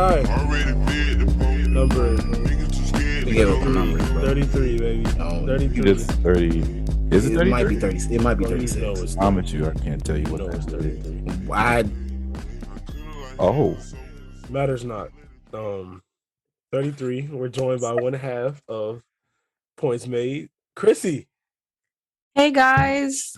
right. Number Give up the numbers, bro. 33, baby. No, 33. It's 30. Is it 33? It might be 30. It might be No, 36. no, it's I promise you, I can't tell you what no, it's that is. 33. Why? Oh, Matters not. 33. We're joined by 1.5 of points made. Chrissy. Hey guys.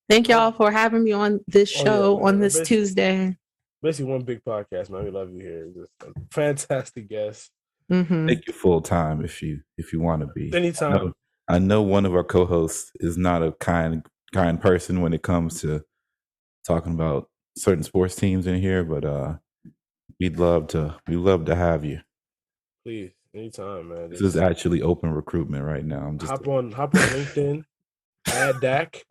Thank y'all for having me on this show man. on this Tuesday. Basically, one big podcast, man. We love you here. Just a fantastic guest. Mm-hmm. make you full time if you want to be. Anytime. I know one of our co-hosts is not a kind person when it comes to talking about certain sports teams in here, but we'd love to have you. Please, anytime, man. This is actually open recruitment right now. I'm just hop on LinkedIn, add Dak,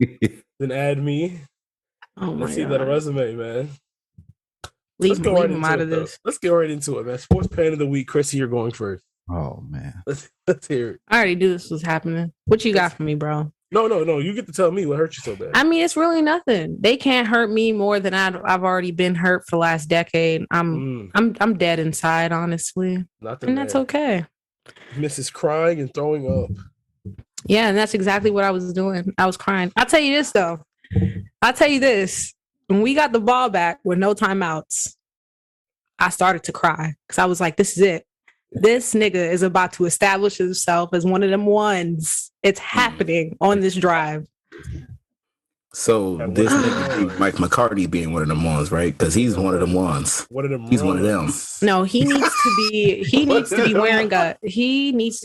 then add me. Oh my Let's see God. that resume, man. Leave him out of though. this. Let's get right into it, man. Sports Pan of the Week. Chrissy, you're going first. oh man. Let's hear it. I already knew this was happening. What you got for me, bro? No. You get to tell me what hurt you so bad. I mean, it's really nothing. They can't hurt me more than I've already been hurt for the last decade. I'm dead inside, honestly. Nothing, And that's okay. Mrs. Crying and throwing up. Yeah, and that's exactly what I was doing. I was crying. I'll tell you this, though. When we got the ball back with no timeouts, I started to cry because I was like, this is it. This nigga is about to establish himself as one of them ones. It's happening on this drive. So this nigga be Mike McCarty being one of them ones, right? Because he's one of them ones. He's one of them. No, he needs to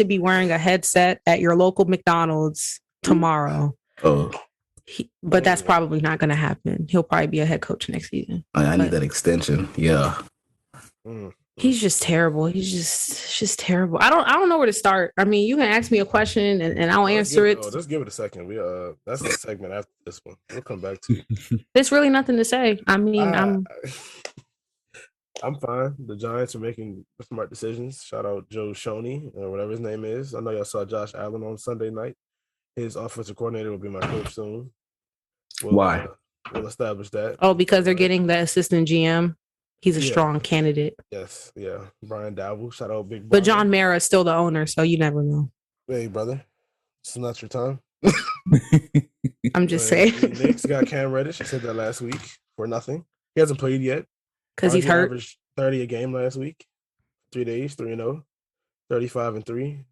be wearing a headset at your local McDonald's tomorrow. Oh, But that's probably not going to happen. He'll probably be a head coach next season. I need that extension. Yeah. He's just terrible. He's just terrible. I don't know where to start. I mean, you can ask me a question and I'll answer it. Just give it a second. We that's the segment after this one. We'll come back to it. There's really nothing to say. I mean, I'm fine. The Giants are making smart decisions. Shout out Joe Shoney or whatever his name is. I know y'all saw Josh Allen on Sunday night. His offensive coordinator will be my coach soon. Why? We'll establish that. Oh, because they're getting the assistant GM. He's a strong candidate. Yes, yeah. Brian Dowell. Shout out Big Brian. But John Mara is still the owner, so you never know. Hey, brother. It's not your time. I'm just saying. Knicks got Cam Reddish. I said that last week for nothing. He hasn't played yet. Because he's hurt. Averaged 30 a game last week. 3 days, 3-0. 35-3.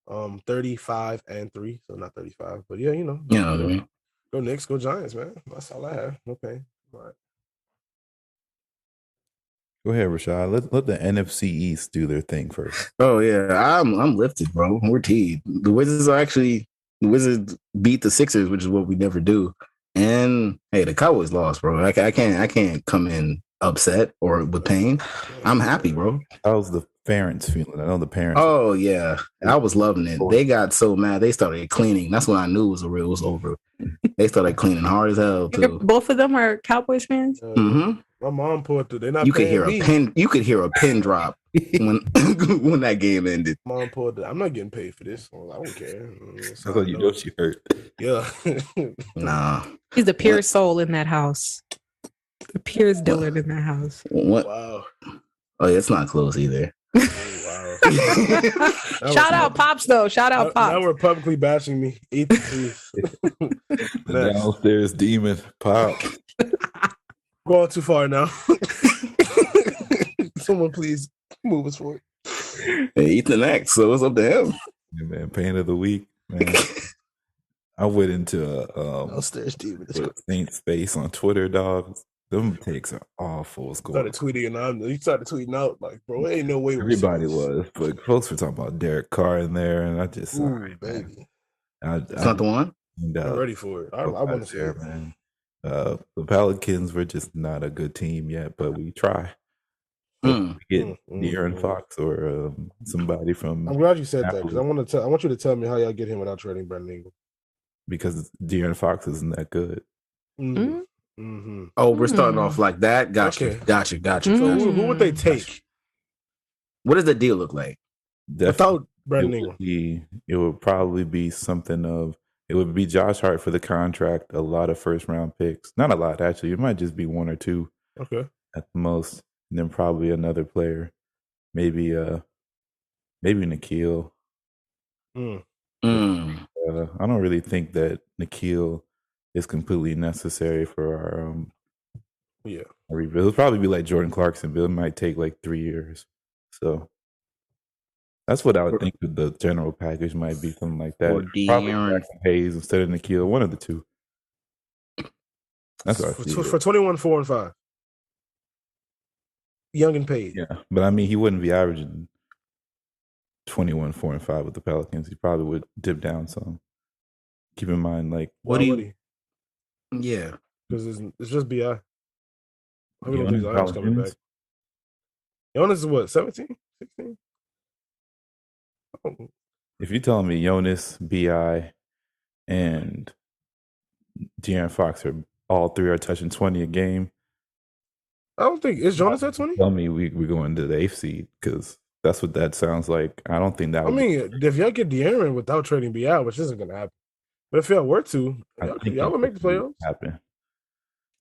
35-3. So not 35. But yeah, you know. You know what I mean? Go Knicks, go Giants, man. That's all I have. No pain. All right. Go ahead, Rashad. Let the NFC East do their thing first. Oh yeah, I'm lifted, bro. We're teed. The Wizards beat the Sixers, which is what we never do. And hey, the Cowboys lost, bro. I can't come in upset or with pain. I'm happy, bro. How's the parents feeling? I know the parents. Oh yeah, I was loving it. They got so mad they started cleaning. That's when I knew it was over. They started cleaning hard as hell too. Both of them are Cowboys fans. Mm-hmm. My mom pulled through. They're not. You could hear me. a pin. You could hear a pin drop when when that game ended. Mom pulled. I'm not getting paid for this. Well, I don't care. I thought you know she hurt. Yeah. Nah. He's the purest soul in that house. The purest Dillard in that house. What? Wow. Oh, yeah, it's not close either. Oh, wow. Shout out Pops though. Shout out Pops. Now we're publicly bashing me. Eat the The downstairs demon pop. Going too far now. Someone please move us forward. Hey, Ethan X, so it's up to him. Yeah, man, pain of the week, man. I went into Downstairs demon. Saint space on Twitter, dog. Them takes are awful. Started tweeting and he started tweeting out like, bro, there ain't no way. Everybody was, but folks were talking about Derek Carr in there, and I just, baby. It's not the one. I'm ready for it. I want to see it, man. The Pelicans were just not a good team yet, but we try. We get De'Aaron Fox or somebody from. I'm glad you said that because I want you to tell me how y'all get him without trading Brandon Ingram. Because De'Aaron Fox isn't that good. Mm-hmm. Mm-hmm. Oh, we're starting off like that. Gotcha. So who would they take? What does the deal look like? Without Brandon Ingram, it would probably be something of. It would be Josh Hart for the contract, a lot of first round picks. Not a lot, actually. It might just be 1 or 2 okay, at the most. and then probably another player, maybe Nikhil. Mm. I don't really think that Nikhil is completely necessary for our rebuild. It'll probably be like Jordan Clarkson, but it might take like 3 years. So that's what I would think the general package might be, something like that. Or Probably De'Aaron. Jackson Hayes instead of Nikhil, one of the two. That's what I see. For 21, 4, and 5. Young and paid. Yeah, but I mean, he wouldn't be averaging 21, 4, and 5 with the Pelicans. He probably would dip down some. Keep in mind, like, Why would he? Yeah, because it's just Bi. I don't think Jonas Zion's coming back. Jonas is what, 17, 16? Oh. If you're telling me Jonas, Bi, and De'Aaron Fox all three are touching 20 a game, I don't think is Jonas at 20. Tell me we're going to the 8th seed, because that's what that sounds like. I don't think that. I mean, if y'all get De'Aaron without trading Bi, which isn't going to happen, but if y'all were to, y'all would make the playoffs. Happen.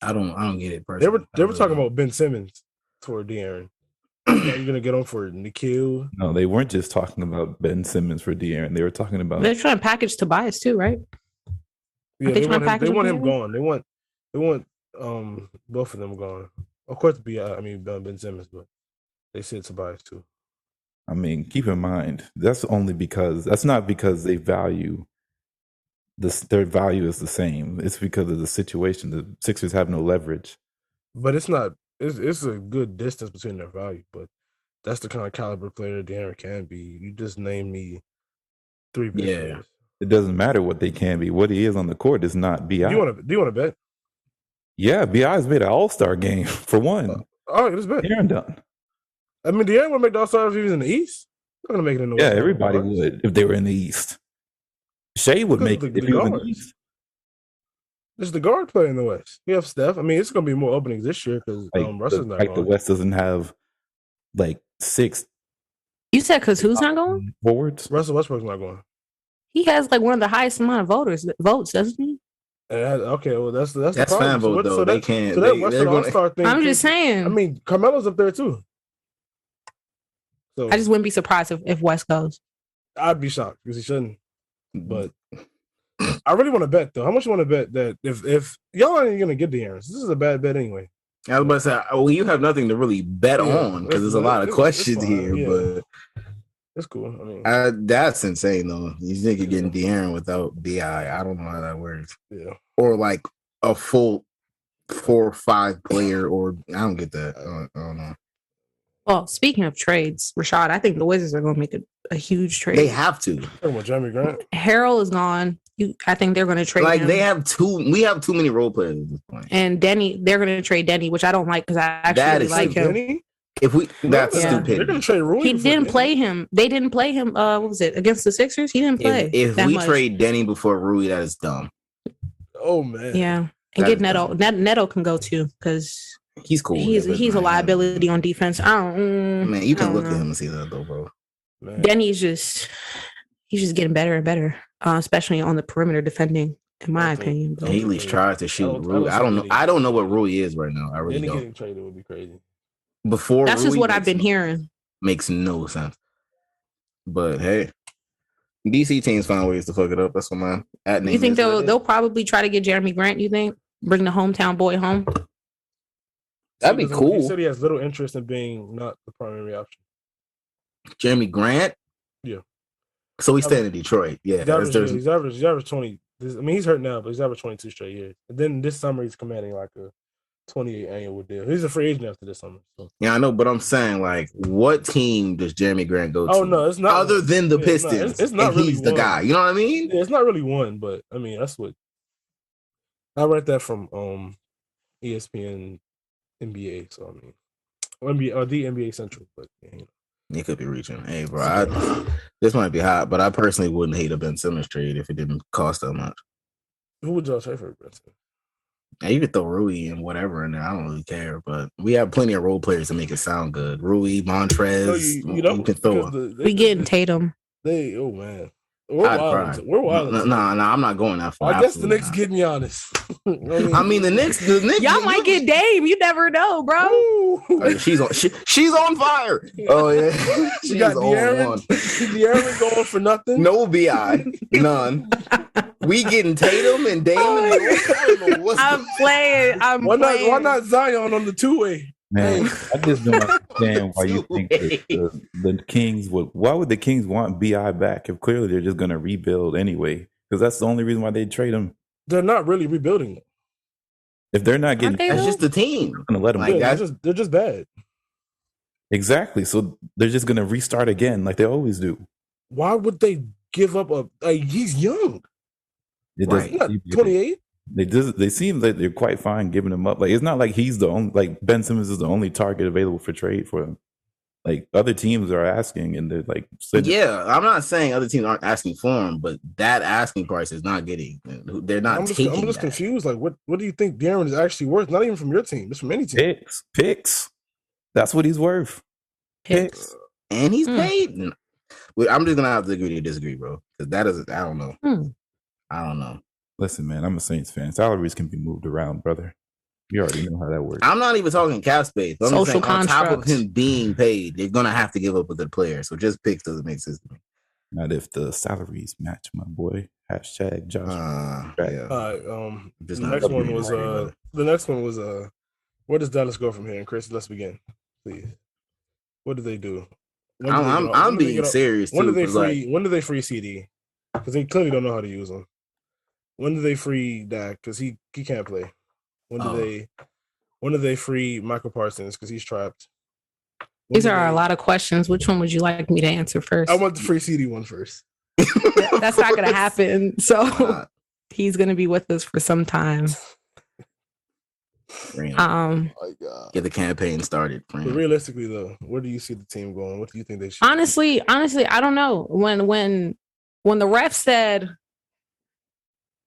I don't get it personally. They were talking about Ben Simmons for De'Aaron. You're gonna get on for Nikhil. No, they weren't just talking about Ben Simmons for De'Aaron. They were talking about. They're trying to package Tobias too, right? Yeah, they want him gone. They want both of them gone. Of course, Ben Simmons, but they said Tobias too. I mean, keep in mind that's not because they value this. Their value is the same. It's because of the situation. The Sixers have no leverage. But it's not. It's a good distance between their value, but that's the kind of caliber player De'Aaron can be. You just named me 3 big players. It doesn't matter what they can be. What he is on the court is not Bi. Do you want to bet? Yeah, Bi's made an All-Star game for one. All right, let's bet. De'Aaron done. I mean, De'Aaron would make the All-Star if he was in the East. They're gonna make it in the West. Yeah, everybody would if they were in the East. Shea would make it if he was in the East. This is the guard player in the West. You have Steph. I mean, it's going to be more openings this year because Russell's not going. The West doesn't have like 6. You said because who's not going? Forwards. Russell Westbrook's not going. He has like one of the highest amount of votes, doesn't he? Okay, well that's the fan problem. vote though. They can't. So that Western All-Star thing. I'm just saying. I mean, Carmelo's up there too. So I just wouldn't be surprised if West goes. I'd be shocked because he shouldn't. But I really want to bet though. How much you want to bet that if y'all ain't gonna get De'Aaron, this is a bad bet anyway. I was about to say, well, you have nothing to really bet on because there's a lot of questions here, but it's cool. I mean, that's insane though. You think you're getting De'Aaron without Bi? I don't know how that works. Yeah, or like a full 4 or 5 player, or I don't get that. I don't know. Well, speaking of trades, Rashad, I think the Wizards are going to make a huge trade. They have to. Talking about Jeremy Grant. Harrell is gone. I think they're going to trade him. They have we have too many role players at this point. And Denny, they're going to trade Denny, which I don't like because I actually like him. Denny? That's stupid. They're going to trade Rui. He didn't play him. They didn't play him. What was it against the Sixers? He didn't play. If we trade Denny before Rui, that is dumb. Oh man. Yeah, and get Neto. Neto can go too because he's cool. He's a liability on defense. Man, you can look at him and see that though, bro. Man. Denny's just getting better and better, especially on the perimeter defending. In my opinion, bro. He at least tries to shoot. Rui. I don't know. I don't know what Rui is right now. I really don't. Getting traded would be crazy. Before that's just what I've been hearing. Makes no sense. But hey, DC teams find ways to fuck it up. That's what my at name. You think they'll probably try to get Jeremy Grant? You think bring the hometown boy home? That'd be cool. He said he has little interest in being not the primary option. Jeremy Grant? Yeah. So he's staying in Detroit. Yeah. He's averaged 20. I mean, he's hurt now, but he's averaged 22 straight years. And then this summer, he's commanding like a 28 annual deal. He's a free agent after this summer. So. Yeah, I know, but I'm saying, like, what team does Jeremy Grant go to? Oh, no, it's not. Other than the Pistons. It's not really he's the guy. You know what I mean? Yeah, it's not really one, but, I mean, that's what. I read that from ESPN NBA, so, I mean, or the NBA Central, but, yeah, you know. He could be reaching. Hey, bro, this might be hot, but I personally wouldn't hate a Ben Simmons trade if it didn't cost that much. Who would y'all trade for Ben Simmons? Now, you could throw Rui and whatever in there. I don't really care, but we have plenty of role players to make it sound good. Rui, Montrez, you can throw we getting Tatum. Oh man, I'd cry. We're wild. No, I'm not going that far. I guess the Knicks getting Giannis. I mean, the Knicks. Y'all might get Dame. You never know, bro. She's on fire. Oh yeah, she got De'Aaron going for nothing. No bi, none. We getting Tatum and Dame. I'm playing. Why not Zion on the two-way? Man, I just don't understand why you think that the Kings would. Why would the Kings want Bi back if clearly they're just going to rebuild anyway? Because that's the only reason why they trade him. They're not really rebuilding. If they're not getting, that's just the team. Going to let them. Like, they're just bad. Exactly. So they're just going to restart again, like they always do. Why would they give up he's young? Right. 28. They seem like they're quite fine giving him up. Like it's not like he's the only, like Ben Simmons is the only target available for trade for him. Like other teams are asking, and they're like, yeah. I'm not saying other teams aren't asking for him, but that asking price is not getting. They're not. I'm just confused. Like, what do you think De'Aaron is actually worth? Not even from your team, just from any team. Picks. That's what he's worth. Picks, and he's paid. I'm just gonna have to agree to disagree, bro. Because that is, I don't know. I don't know. Listen, man, I'm a Saints fan. Salaries can be moved around, brother. You already know how that works. I'm not even talking cap space. I'm Social on top of him being paid, they're gonna have to give up a good player. So just picks doesn't make sense to me. Not if the salaries match, my boy. Hashtag Josh. The next one was where does Dallas go from here? And Chris, let's begin, please. What do they do? I'm being serious. When do they free CD? Because they clearly don't know how to use him. When do they free Dak? Because he can't play. When do they free Michael Parsons? Because he's trapped. These are a lot of questions. Which one would you like me to answer first? I want the free CD one first. That's not going to happen. So he's going to be with us for some time. Get the campaign started. But realistically, though, where do you see the team going? What do you think they should? Honestly, I don't know. When the ref said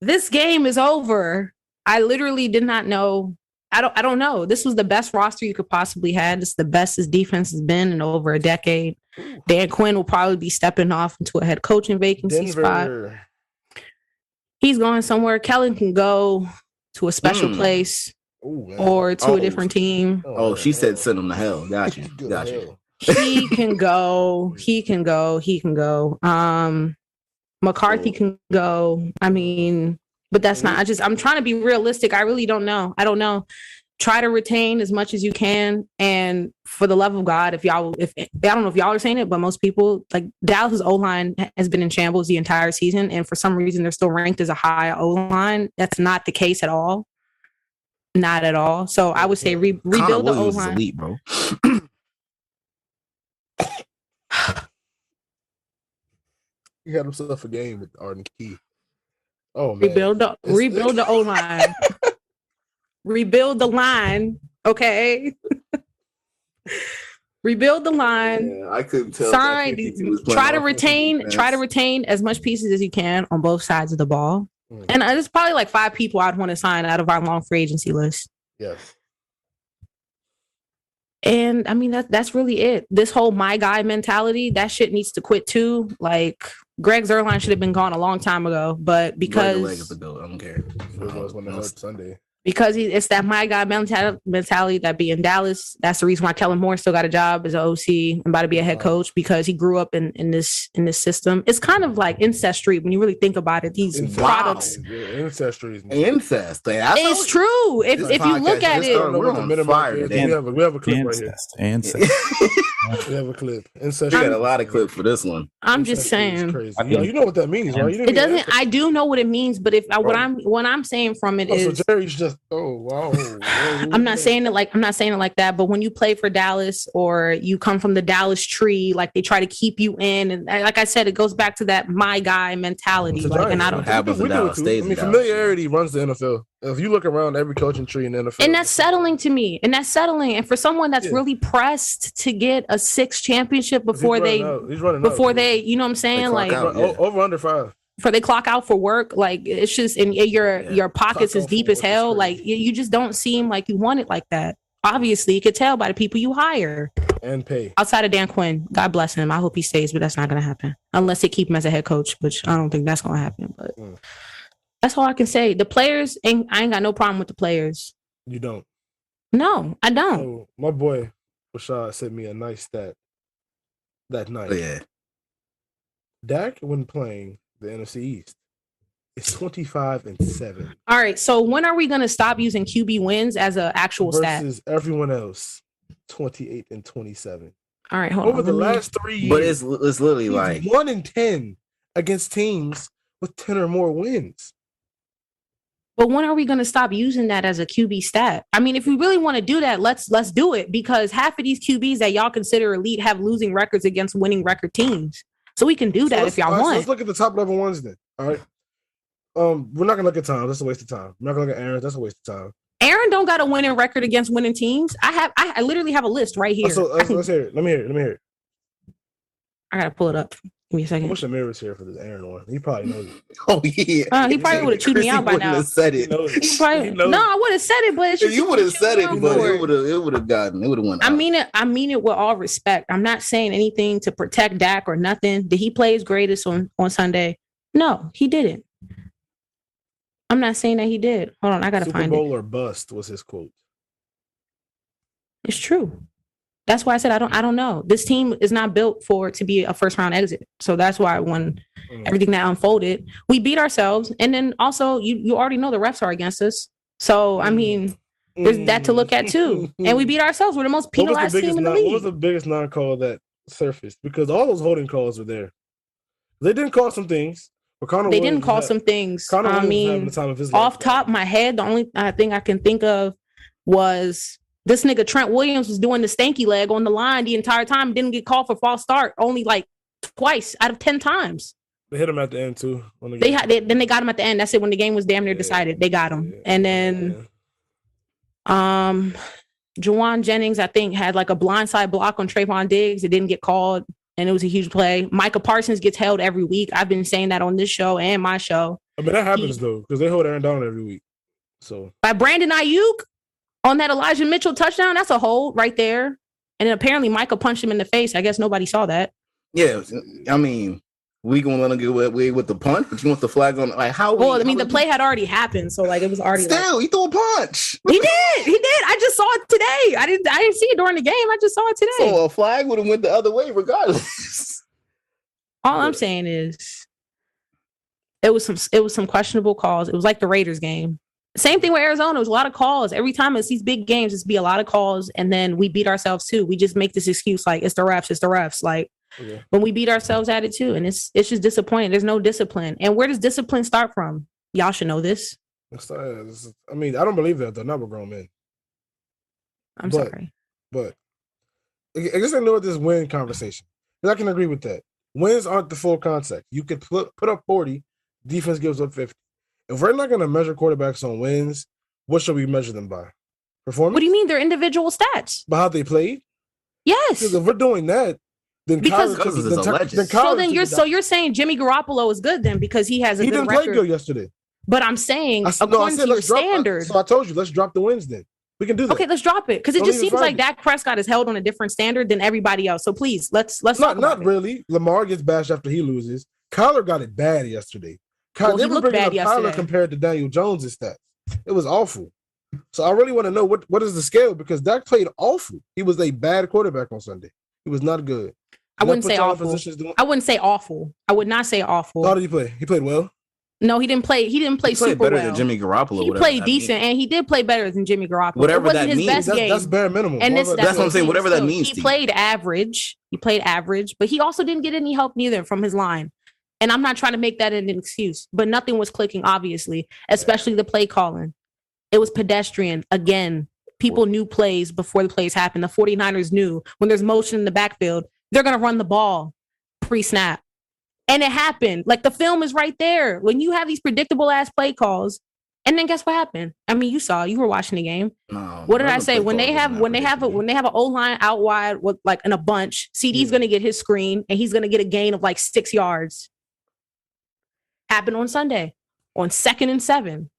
this game is over, I literally did not know. I don't know. This was the best roster you could possibly have. This is the best his defense has been in over a decade. Dan Quinn will probably be stepping off into a head coaching vacancy spot. He's going somewhere. Kellen can go to a special place or to a different team. She said send him to hell. Got you. He can go. McCarthy can go. I mean, but that's not. I'm trying to be realistic. I really don't know. I don't know. Try to retain as much as you can. And for the love of God, if I don't know if y'all are saying it, but most people, like Dallas' O-line has been in shambles the entire season. And for some reason, they're still ranked as a high O-line. That's not the case at all. Not at all. So I would say rebuild the O-line. Elite, bro. He had himself a game with Arden Key. Oh man! Rebuild the O-line. Rebuild the line, okay? Rebuild the line. Yeah, I couldn't tell. Try to retain as much pieces as you can on both sides of the ball. And there's probably like 5 people I'd want to sign out of our long free agency list. Yes. And I mean that's really it. This whole my guy mentality, that shit needs to quit too. Like Greg Zuerlein should have been gone a long time ago, but because I don't care. It was when they heard Sunday. Because it's that my guy mentality that be in Dallas. That's the reason why Kellen Moore still got a job as an OC and about to be a head coach, because he grew up in this system. It's kind of like incest street when you really think about it. These products, incest street, incest. It's true. If you look at it, we're on fire. We have a clip right here. Ancest. We have a clip. Incest. We got a lot of clips for this one. I'm just saying. You know what that means, right? It doesn't. I do know what it means, but what I'm saying from it is. So Jerry's just wow. I'm not saying it like that, but when you play for Dallas or you come from the Dallas tree, like they try to keep you in, and like I said, it goes back to that my guy mentality. And I don't happens in Dallas. Familiarity runs the NFL. If you look around every coaching tree in the NFL, and that's settling to me, and for someone that's really pressed to get a 6th championship before they, you know what I'm saying, like over under 5. For they clock out for work, like it's just in your pockets is deep as hell. Like you just don't seem like you want it like that. Obviously, you could tell by the people you hire. And pay. Outside of Dan Quinn, God bless him. I hope he stays, but that's not going to happen unless they keep him as a head coach, which I don't think that's going to happen. But that's all I can say. The players, I ain't got no problem with the players. You don't? No, I don't. So my boy Rashad sent me a nice stat that night. Oh, yeah. Dak, when playing the NFC East, is 25-7. All right. So when are we going to stop using QB wins as an actual stat? Versus everyone else, 28-27. All right, hold on. Over the last 3 years. But it's literally like 1-10 against teams with 10 or more wins. But when are we going to stop using that as a QB stat? I mean, if we really want to do that, let's do it, because half of these QBs that y'all consider elite have losing records against winning record teams. So we can do that if y'all want. So let's look at the top level ones then. All right. We're not gonna look at time. That's a waste of time. We're not gonna look at Aaron. That's a waste of time. Aaron don't got a winning record against winning teams. I literally have a list right here. So let's hear it. Let me hear it. I gotta pull it up. Give me a second. I wish Amir was here for this Aaron one. He probably knows it. Oh yeah. He probably would have chewed me out by now. Said it. No, I would have said it, but you would have said it, but it would have won. I mean it with all respect. I'm not saying anything to protect Dak or nothing. Did he play his greatest on Sunday? No, he didn't. I'm not saying that he did. Hold on, I gotta find it. Super Bowl or bust was his quote. It's true. That's why I said I don't know. This team is not built for it to be a first round exit. So that's why when everything that unfolded, we beat ourselves. And then also you already know the refs are against us. So I mean, there's that to look at too. And we beat ourselves. We're the most penalized team in the league. What was the biggest non-call that surfaced? Because all those holding calls were there. They didn't call some things. They didn't call some things. I mean, off top of my head, the only thing I can think of was this nigga Trent Williams was doing the stanky leg on the line the entire time. Didn't get called for false start only like twice out of 10 times. They hit him at the end too. Then they got him at the end. That's it. When the game was damn near decided, they got him. And then, Juwan Jennings, I think, had like a blindside block on Trayvon Diggs. It didn't get called. And it was a huge play. Micah Parsons gets held every week. I've been saying that on this show and my show. I mean, that happens though, because they hold Aaron Donald every week. So by Brandon Ayuk on that Elijah Mitchell touchdown, that's a hold right there. And then apparently Micah punched him in the face. I guess nobody saw that. Yeah, I mean, we gonna let him get away with the punch, but you want the flag on like how? Well, I mean, the play had already happened, so like it was already. Still, he threw a punch. He did. I just saw it today. I didn't see it during the game. I just saw it today. So a flag would have went the other way regardless. All I'm saying is, it was some questionable calls. It was like the Raiders game. Same thing with Arizona. It was a lot of calls. Every time it's these big games, it's be a lot of calls, and then we beat ourselves too. We just make this excuse like it's the refs. Like. Okay. But we beat ourselves at it too, and it's just disappointing. There's no discipline, and where does discipline start from? Y'all should know this. I mean, I don't believe that. They're not grown men. I'm sorry, but I guess I know what this win conversation. I can agree with that. Wins aren't the full concept. You could put up 40, defense gives up 50. If we're not going to measure quarterbacks on wins, what should we measure them by? Performance? What do you mean? They're individual stats. By how they played? Yes. Because if we're doing that. So you're saying Jimmy Garoppolo is good then because he has a good record. He didn't play good yesterday. But I'm saying according to your standard. So I told you, let's drop the wins then. We can do that. Okay, let's drop it because it just seems like Dak Prescott is held on a different standard than everybody else. So please, let's not really. Lamar gets bashed after he loses. Kyler got it bad yesterday. He looked bad yesterday. Kyler compared to Daniel Jones' stats. It was awful. So I really want to know what is the scale because Dak played awful. He was a bad quarterback on Sunday. He was not good. I wouldn't say awful. I wouldn't say awful. I would not say awful. How did he play? He played well. No, he didn't play. He didn't play super better well. Than Jimmy Garoppolo. He played decent, and he did play better than Jimmy Garoppolo. Whatever that means, that's bare minimum. And that's what I'm saying. Whatever that means. He played average. But he also didn't get any help neither from his line. And I'm not trying to make that an excuse, but nothing was clicking, obviously, especially the play calling. It was pedestrian again. People knew plays before the plays happened. The 49ers knew when there's motion in the backfield, they're going to run the ball pre-snap. And it happened. Like the film is right there. When you have these predictable ass play calls, and then guess what happened? I mean, you were watching the game. No, what did I say? When they have an O-line out wide with like in a bunch, CD's going to get his screen and he's going to get a gain of like 6 yards. Happened on Sunday on 2nd and 7.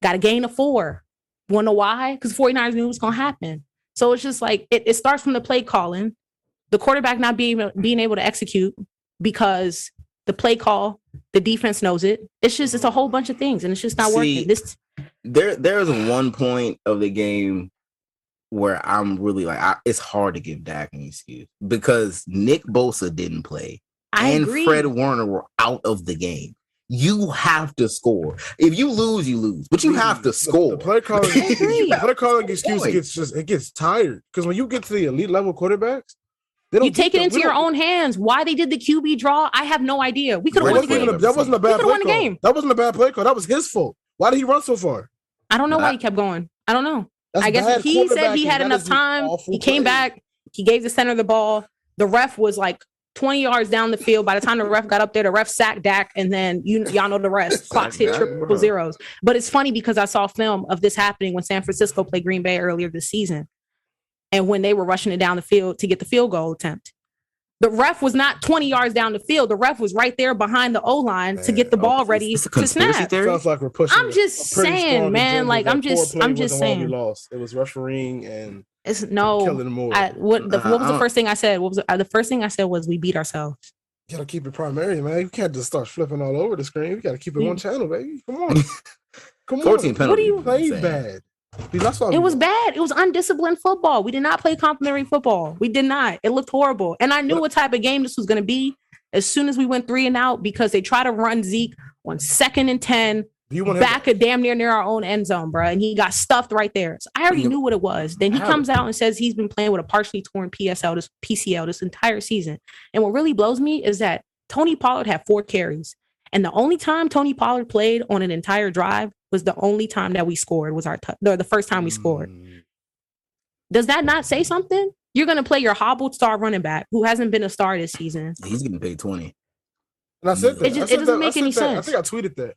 Got a gain of 4. Want to know why? Because 49ers knew it was going to happen. So it's just like it starts from the play calling, the quarterback not being able to execute because the play call, the defense knows it. It's a whole bunch of things, and it's just not working. There's one point of the game where I'm really like, it's hard to give Dak an excuse because Nick Bosa didn't play, and Fred Warner were out of the game. You have to score. If you lose, you lose, but you have to score. The play calling excuse gets tired because when you get to the elite level quarterbacks, you take it into your own hands. Why they did the QB draw, I have no idea. We could have won the game. That wasn't a bad play call. That wasn't a bad play call. That was his fault. Why did he run so far? I don't know why he kept going. I don't know. I guess he said he had enough time. He came back. He gave the center the ball. The ref was like 20 yards down the field. By the time the ref got up there, the ref sacked Dak, and then y'all know the rest. Clocks hit triple zeros. But it's funny because I saw film of this happening when San Francisco played Green Bay earlier this season, and when they were rushing it down the field to get the field goal attempt. The ref was not 20 yards down the field. The ref was right there behind the O-line to get the ball ready to snap. Sounds like we're pushing. I'm just saying, man. Like I'm just saying. We lost. It was refereeing and it's killing more. What was the first thing I said? The first thing I said was we beat ourselves. You gotta keep it primary, man. You can't just start flipping all over the screen. You gotta keep it one channel, baby. Come on. 14 penalties. What do you play bad? It was bad. It was undisciplined football. We did not play complimentary football. We did not. It looked horrible. And I knew what type of game this was going to be as soon as we went 3 and out because they tried to run Zeke on 2nd and 10 back at damn near our own end zone, bro. And he got stuffed right there. So I already knew what it was. Then he comes out and says he's been playing with a partially torn PCL this entire season. And what really blows me is that Tony Pollard had 4 carries. And the only time Tony Pollard played on an entire drive was the only time that we scored was the first time we scored. Does that not say something? You're going to play your hobbled star running back who hasn't been a star this season. He's getting paid 20. And I said that. It doesn't make any sense. I think I tweeted that.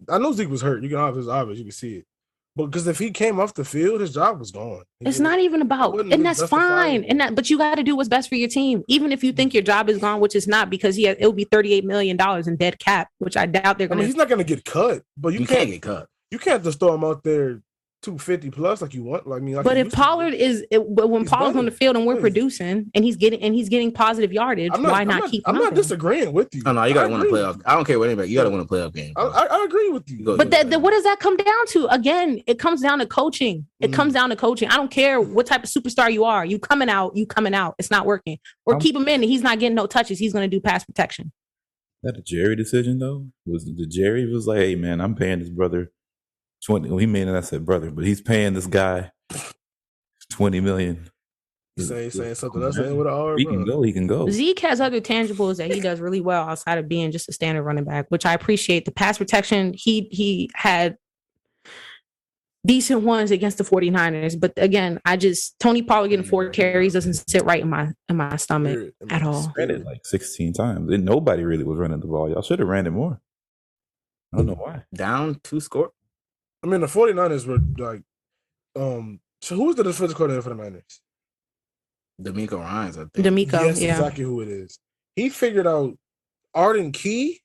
I know Zeke was hurt. You can obvious. You can see it. But because if he came off the field, his job was gone. It's not even about, and that's fine. But you got to do what's best for your team, even if you think your job is gone, which is not, because it'll be $38 million in dead cap, which I doubt they're going to. He's not going to get cut, but you can't get cut. You can't just throw him out there 250 plus like you want. But if Pollard when Pollard's on the field and we're producing and he's getting positive yardage, why not keep him? I'm not disagreeing with you. No, you got to win a playoff. I don't care what anybody. You got to win a playoff game. I agree with you. But what does that come down to? Again, it comes down to coaching. It comes down to coaching. I don't care what type of superstar you are. You coming out. It's not working. Or keep him in and he's not getting no touches. He's going to do pass protection. That a Jerry decision though? Jerry was like, hey man, I'm paying this brother 20. Well, he may not have said brother, but he's paying this guy $20 million. Saying something else with an R. He can go. Zeke has other tangibles that he does really well outside of being just a standard running back, which I appreciate. The pass protection, he had decent ones against the 49ers. But again, Tony Pollard getting 4 carries doesn't sit right in my stomach at all. Ran it like 16 times. And nobody really was running the ball. Y'all should have ran it more. I don't know why. Down 2 score. I mean, the 49ers were like, so who was the defensive coordinator for the Niners? D'Amico Ryans, I think. Yes, exactly who it is. He figured out Arden Key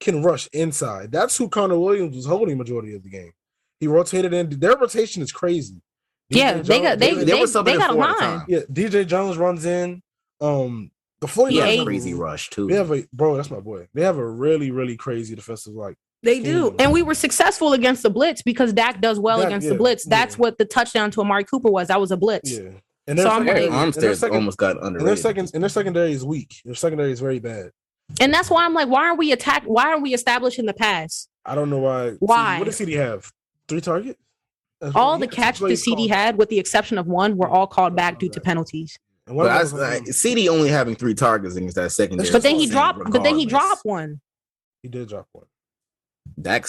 can rush inside. That's who Connor Williams was holding majority of the game. He rotated in. Their rotation is crazy. They got a line. Yeah, DJ Jones runs in. The 49ers crazy rush too. They have that's my boy. They have a really, really crazy defensive They do. And we were successful against the blitz because Dak does well against the blitz. That's what the touchdown to Amari Cooper was. That was a blitz. Yeah. And their Armstead almost got underrated. And their secondary is weak. Their secondary is very bad. And that's why I'm like, why aren't we establishing the pass? I don't know why. Why? What does CD have? 3 targets? All the catches the CD had, with the exception of one, were all called back due to penalties. CD only having 3 targets against that secondary. But then he dropped one. He did drop one.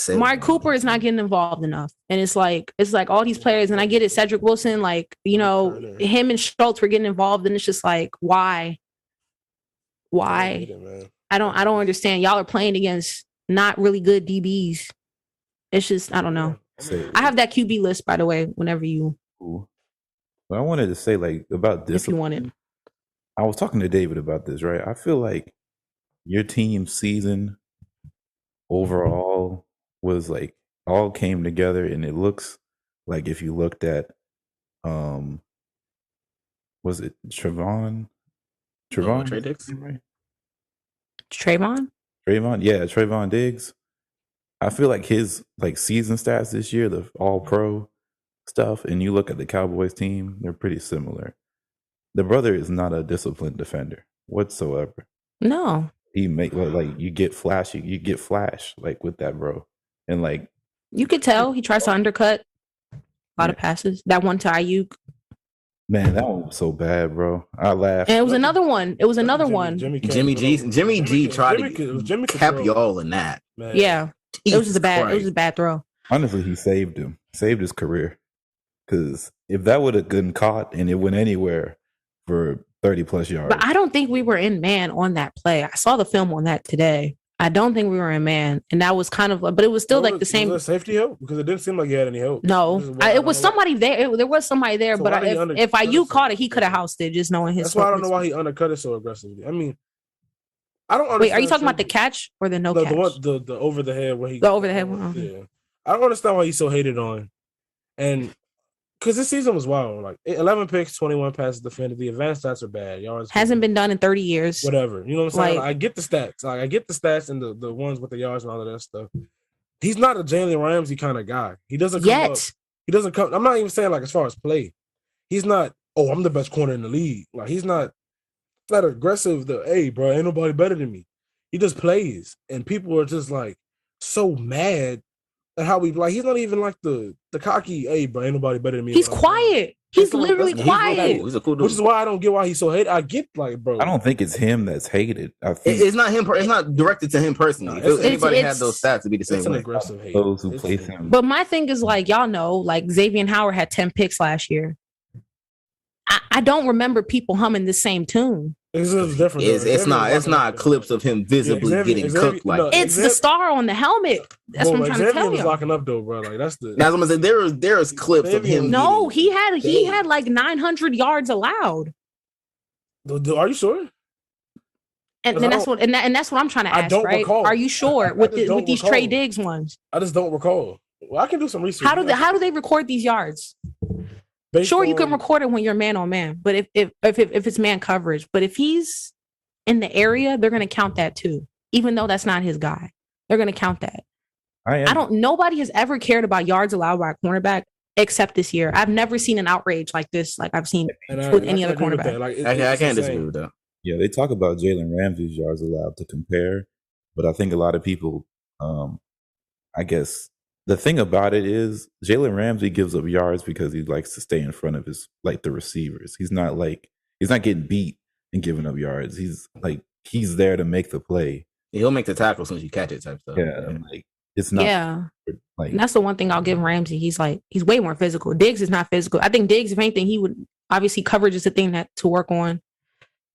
Amari Cooper is not getting involved enough. And it's like all these players, and I get it, Cedric Wilson, him and Schultz were getting involved, and it's just like, why? I don't understand. Y'all are playing against not really good DBs. It's just, I don't know. I have that QB list, by the way, whenever you. Well, I wanted to say about this. If you want it. I was talking to David about this, right? I feel like your team's season overall was all came together, and it looks like if you looked at was it Trayvon? Trey Diggs? Right? Trayvon? Yeah, Trayvon Diggs. I feel like his season stats this year, the all pro stuff, and you look at the Cowboys team, they're pretty similar. The brother is not a disciplined defender whatsoever. No. He make you get flash with that bro. And you could tell he tries to undercut a lot of passes. That one to Ayuk. Man, that one was so bad, bro. I laughed. And it was another one. Jimmy G tried to cap y'all in that. Man. Yeah. It was just a bad throw. Honestly, he saved his career. Because if that would have gotten caught and it went anywhere for 30 plus yards. But I don't think we were in man on that play. I saw the film on that today. I don't think we were in man. And that was kind of, but it was still the same. Was there safety help? Because it didn't seem like he had any help. No, it was somebody there. There was somebody there, so but if Ayuk caught it, he could have housed it, just knowing his. That's why I don't know why he undercut it so aggressively. I mean, I don't understand. Wait, are you talking about the catch or the catch? The over the head where he. The over the head one. Yeah. I don't understand why he's so hated on. And because this season was wild. 11 picks, 21 passes defended. The advanced stats are bad. Yards hasn't been done in 30 years. Whatever. You know what I'm saying? I get the stats. I get the stats and the ones with the yards and all of that stuff. He's not a Jalen Ramsey kind of guy. He doesn't come up. He doesn't come. I'm not even saying as far as play. He's not, I'm the best corner in the league. He's not that aggressive. Hey, bro, ain't nobody better than me. He just plays. And people are just so mad at how he's not even the cocky, hey, bro, ain't nobody better than me. He's quiet. He's literally quiet. He's a cool dude. Which is why I don't get why he's so hated. I get bro. I don't think it's him that's hated. I think it's not him. It's not directed to him personally. If anybody had those stats to be the same way. Aggressive hate. Those who place him. But my thing is y'all know, Xavier Howard had 10 picks last year. I don't remember people humming the same tune. It's different. It's not clips of him visibly getting cooked it's the star on the helmet. That's what I'm trying to tell you. Was locking up though, bro. That's the. That's what I'm saying. There's clips of him. No, he had 900 yards allowed. Are you sure? And that's what I'm trying to ask. Right? Recall. Are you sure with these Trey Diggs ones? I just don't recall. Well, I can do some research. How do they record these yards? Sure, you can record it when you're man on man, but if it's man coverage, but if he's in the area, they're going to count that too, even though that's not his guy. They're going to count that. Nobody has ever cared about yards allowed by a cornerback except this year. I've never seen an outrage like this, like I've seen with any other cornerback. I can't disagree with that. Yeah, they talk about Jalen Ramsey's yards allowed to compare, but I think a lot of people, I guess. The thing about it is Jalen Ramsey gives up yards because he likes to stay in front of his the receivers. He's not getting beat and giving up yards. He's there to make the play. He'll make the tackle as soon as you catch it type stuff. Yeah. It's not. Yeah. And that's the one thing I'll give Ramsey. He's way more physical. Diggs is not physical. I think Diggs, if anything, he would obviously coverage is a thing to work on.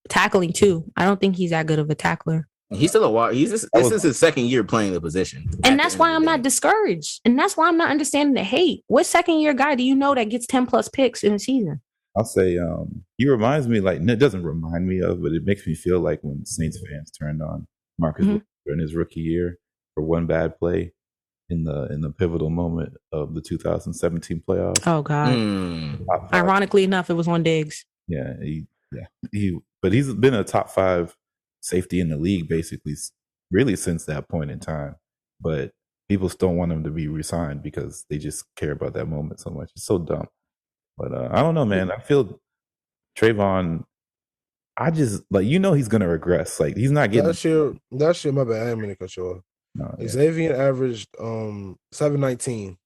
Tackling too. I don't think he's that good of a tackler. He's still this is his second year playing the position. And that's why I'm not discouraged. And that's why I'm not understanding the hate. What second year guy do you know that gets 10 plus picks in a season? I'll say he reminds me it doesn't remind me of, but it makes me feel like when Saints fans turned on Marcus in his rookie year for one bad play in the pivotal moment of the 2017 playoffs. Oh God. Ironically enough, it was on Diggs. Yeah, but he's been a top 5 safety in the league basically really since that point in time, but people still want him to be re-signed because they just care about that moment so much. It's so dumb. But I don't know, man. I feel Trayvon, I just he's gonna regress. He's not getting that shit. My bad, I didn't mean to cut you off. No, yeah. Xavier averaged 719,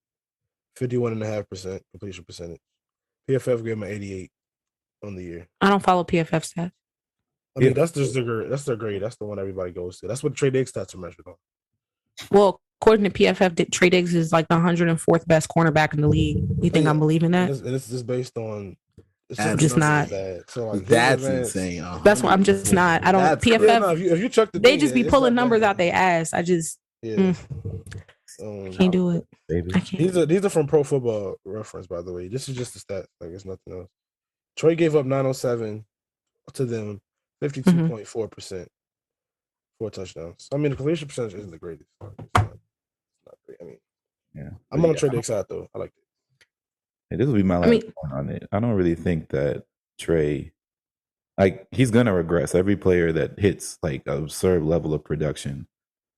51.5% completion percentage. PFF gave him an 88 on the year. I don't follow PFF stats. I mean, that's their grade. That's the one everybody goes to. That's what Trey Diggs stats are measured on. Well, according to PFF, Trey Diggs is the 104th best cornerback in the league. You think I'm believing that? And it's just based on. I'm just not. So that's insane. That's why I'm just not. I don't. PFF. If you check they just be pulling numbers out their ass. I just can't do it. I can't. These are from Pro Football Reference, by the way. This is just the stats. It's nothing else. Trey gave up 907 to them. 52.4%, 4 touchdowns. I mean, the completion percentage isn't the greatest. It's not great. I mean, I'm on Trey Diggs side though. I like it. Hey, this will be my last point on it. I don't really think that Trey, like he's gonna regress. Every player that hits like a absurd level of production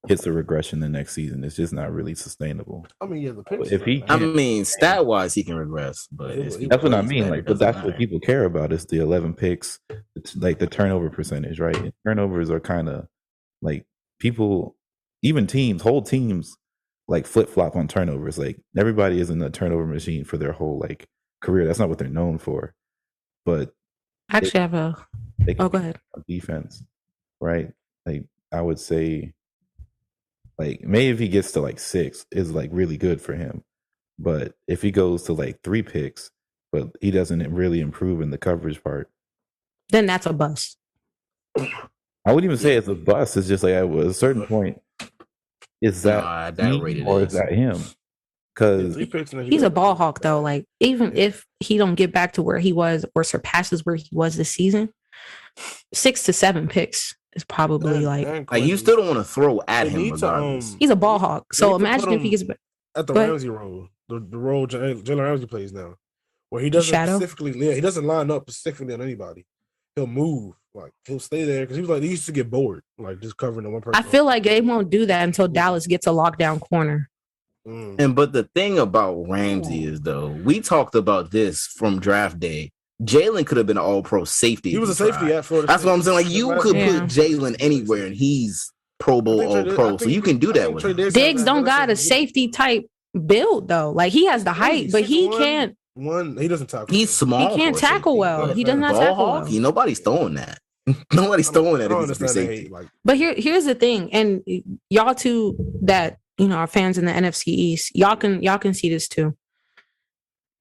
hits a regression the next season. It's just not really sustainable. I mean, yeah, the picks. If he, I mean, stat wise, he can regress, but that's what I mean. Like, but that's what people care about is the 11 picks. It's like the turnover percentage, right? And turnovers are kind of like people, even teams, whole teams, like flip flop on turnovers. Like everybody isn't a turnover machine for their whole like career. That's not what they're known for. But actually, I have a. Oh, go ahead. Defense, right? Like I would say. Like maybe if he gets to like 6 is like really good for him. But if he goes to like 3 picks, but he doesn't really improve in the coverage part, then that's a bust. I wouldn't even say it's a bust. It's just like at a certain point, is that rated or is that him? Because he's a ball hawk though. Like even if he don't get back to where he was or surpasses where he was this season, 6 to 7 picks is probably like you still don't want to throw at him regardless. He's a ball hawk. So imagine if he gets at the Ramsey role, the role Jalen Ramsey plays now, where he doesn't specifically, he doesn't line up specifically on anybody. He'll move, like he'll stay there because he used to get bored, like just covering the one person. I feel like they won't do that until Dallas gets a lockdown corner. And but the thing about Ramsey is though, we talked about this from draft day. Jalen could have been an all-pro safety. He was a safety at Florida. That's what I'm saying. Like you could put Jalen anywhere, and he's Pro Bowl all-pro. So you can do that with him. Diggs don't got a safety type build though. Like he has the height, but he can't. He doesn't tackle. He's small. He can't tackle well. He does not tackle well. Nobody's throwing that. Nobody's throwing that. If he's safety. But here's the thing, and y'all two that are fans in the NFC East, y'all can see this too.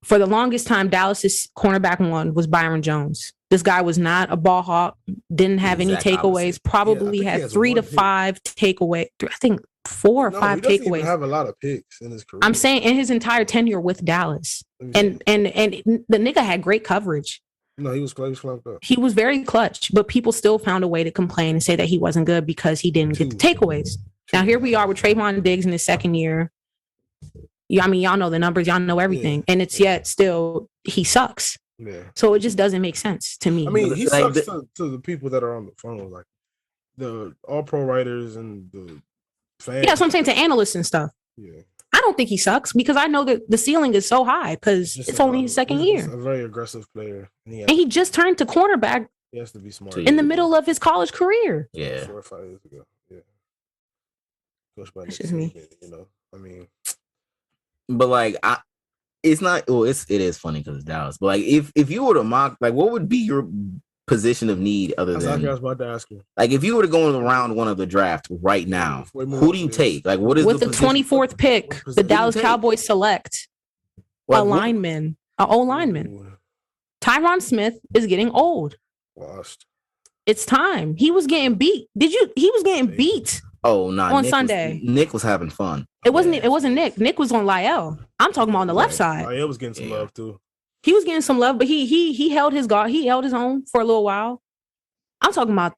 For the longest time, Dallas's cornerback one was Byron Jones. This guy was not a ball hawk, didn't have any takeaways, probably had 3 to 5 takeaways. I think 4 or 5 takeaways. He doesn't have a lot of picks in his career. I'm saying in his entire tenure with Dallas. And the nigga had great coverage. No, he was flanked up. He was very clutch, but people still found a way to complain and say that he wasn't good because he didn't get the takeaways. Now here we are with Trayvon Diggs in his second year. I mean, y'all know the numbers, y'all know everything, and it's yet still he sucks. Yeah. So it just doesn't make sense to me. I mean, he sucks to the people that are on the phone, like the all-pro writers and the fans. Yeah, that's what I'm saying, to analysts and stuff. Yeah. I don't think he sucks because I know that the ceiling is so high because it's only his second year. He's a very aggressive player, and he just turned to cornerback. He has to be smart in the middle of his college career. Yeah, 4 or 5 years ago. Yeah, that's just me. I mean. But like, it's not. Well, it is funny because it's Dallas. But like, if you were to mock, like, what would be your position of need other than? That's what I was about to ask you. Like, if you were to go in the round 1 of the draft right now, who do you take? Like, what is with the 24th pick? The Dallas Cowboys select a lineman, an O lineman. Tyron Smith is getting old. Washed. It's time. He was getting beat. He was getting beat. Oh no! On Sunday, Nick was having fun. It wasn't Nick. Nick was on Lyell. I'm talking about on the left side. Lyell was getting some love too. He was getting some love, but he held his guard. He held his own for a little while. I'm talking about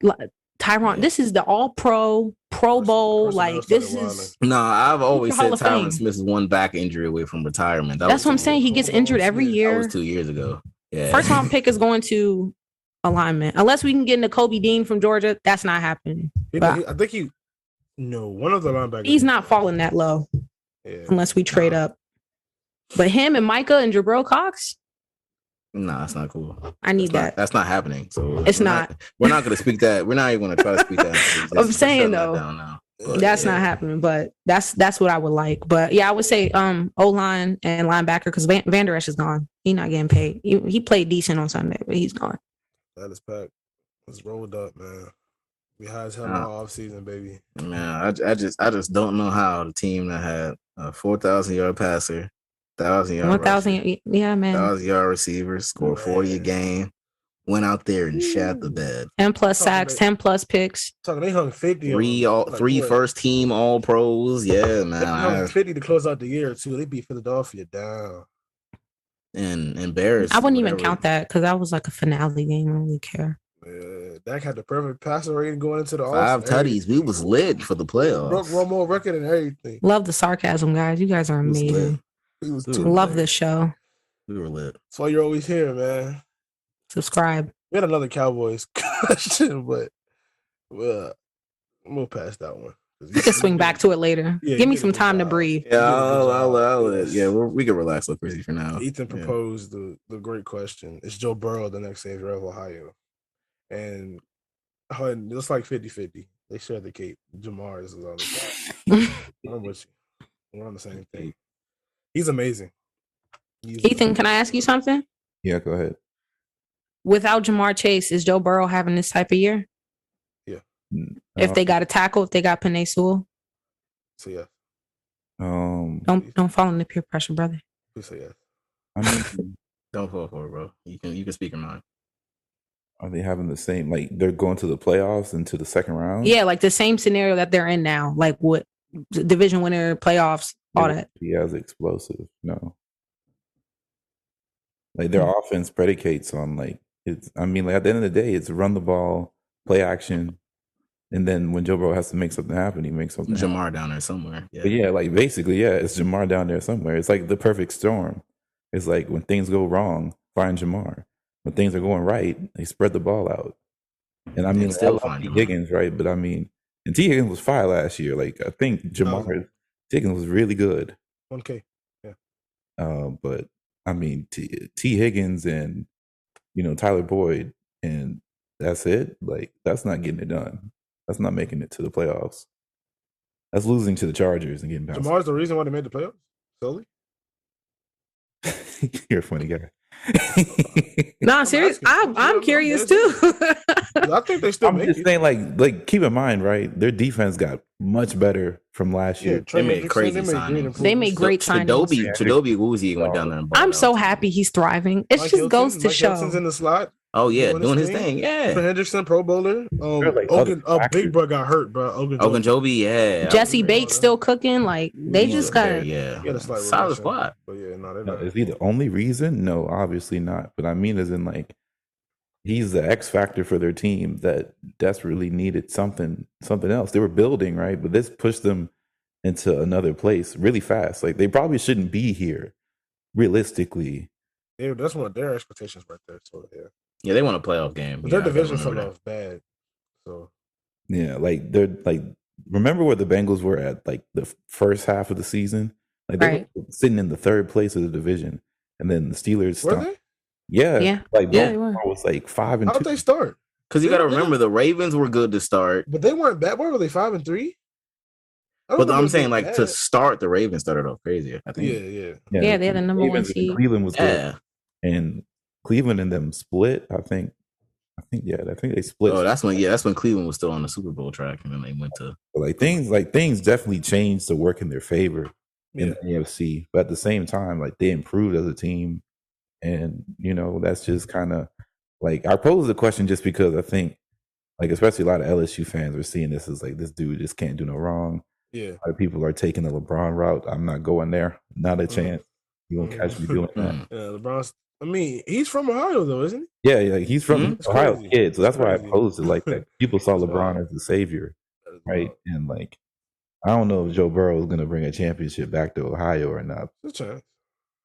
Tyron. This is the All-Pro, Pro Bowl. Like this is. No, I've always said Tyron Smith is one back injury away from retirement. That's what I'm saying. He gets injured every year. That was 2 years ago. Yeah. First round pick is going to alignment unless we can get into Kobe Dean from Georgia. That's not happening. I think one of the linebackers. He's not falling that low unless we trade up. But him and Micah and Jabril Cox. No, that's not cool. I need that. That's not happening. So it's not. We're not going to speak that. We're not even going to try to speak that. I'm saying though, that's not happening. But that's what I would like. But yeah, I would say O-line and linebacker because Van Der Esch is gone. He's not getting paid. He played decent on Sunday, but he's gone. That is packed. Let's roll it up, man. We high as hell all offseason, baby. Man, I just don't know how the team that had a 4,000-yard passer, 1,000-yard 1,000, yeah, man, 1,000-yard receiver, scored 40 a game, went out there and shat the bed. 10 plus sacks, 10 plus picks. They hung 50. Three first team all pros. Yeah, man. They hung 50 to close out the year too. They beat Philadelphia down. And embarrassed. I wouldn't even count that because that was like a finale game. I don't really care. Dak had the perfect passer rating going into the 5 tutties. We was lit for the playoffs. Broke one more record and everything. Love the sarcasm, guys. You guys are amazing. Love this show. We were lit. That's why you're always here, man. Subscribe. We had another Cowboys question, but we'll pass that one. We can swing back to it later. Yeah, give me some time to breathe. Yeah, we're gonna relax like crazy for now. Ethan proposed the great question: is Joe Burrow the next savior of Ohio? And it looks like 50-50. They share the cape. Jamar is on the side. I'm with you. We're on the same thing. He's amazing. Ethan, can I ask you something? Yeah, go ahead. Without Jamar Chase, is Joe Burrow having this type of year? Yeah. If they got a tackle, if they got Penei Sewell? So yeah. Don't fall into peer pressure, brother. Please say yes. I mean, don't fall for it, bro. You can speak your mind. Are they having the same, like they're going to the playoffs and to the second round? Yeah, like the same scenario that they're in now. Like what division winner, playoffs, all that. He has explosive. No. Like their offense predicates on like at the end of the day, it's run the ball, play action, and then when Joe Burrow has to make something happen, he makes something Jamar happen. down there somewhere. Yeah. But yeah, like basically, yeah, it's Jamar down there somewhere. It's like the perfect storm. It's like when things go wrong, find Jamar. When things are going right, they spread the ball out. And I mean, still I love T. Higgins, right? But I mean, and T. Higgins was fire last year. Like I think Jamar Higgins was really good. 1K, yeah. But I mean, T. Higgins and Tyler Boyd, and that's it. Like that's not getting it done. That's not making it to the playoffs. That's losing to the Chargers and getting bounced. Jamar's the reason why they made the playoffs. Solely. You're a funny guy. No, serious. I'm curious too. I think they still. I'm just saying, like keep in mind, right? Their defense got much better from last year. They made crazy signings. They made great signings. Chidobe Woozie went down there. And I'm so happy he's thriving. It just goes to show. Hilton's in the slot. Oh yeah, doing his thing. Yeah. Henderson, Pro Bowler. Big bro got hurt, bro. Ogunjobi, yeah. Jesse Bates still cooking. Like they just got solid squad. But yeah, is he the only reason? No, obviously not. But I mean, as in like he's the X factor for their team that desperately needed something else. They were building, right? But this pushed them into another place really fast. Like they probably shouldn't be here, realistically. Yeah, that's one of their expectations right there. So yeah. Yeah, they won a playoff game. But their division fell off bad. So yeah, like they're like remember where the Bengals were at like the first half of the season? Like they were sitting in the third place of the division. And then the Steelers were they? Yeah. Like Baltimore was like 5-2. How did they start? Because you gotta remember the Ravens were good to start. But they weren't bad. Where were they 5-3? But I'm saying like to start the Ravens started off crazy, I think. Yeah, they had the number one seed. Cleveland was good. And Cleveland and them split, I think they split. Oh, that's when Cleveland was still on the Super Bowl track, and then they went to things definitely changed to work in their favor in the AFC. But at the same time, like they improved as a team, and that's just kind of like I posed the question just because I think like especially a lot of LSU fans are seeing this as like this dude just can't do no wrong. Yeah, a lot of people are taking the LeBron route. I'm not going there. Not a chance. You won't catch me doing that. Yeah, LeBron's. I mean, he's from Ohio, though, isn't he? Yeah, like he's from Ohio kid, so that's why I posed it like that. People saw LeBron as the savior, right? And like, I don't know if Joe Burrow is going to bring a championship back to Ohio or not.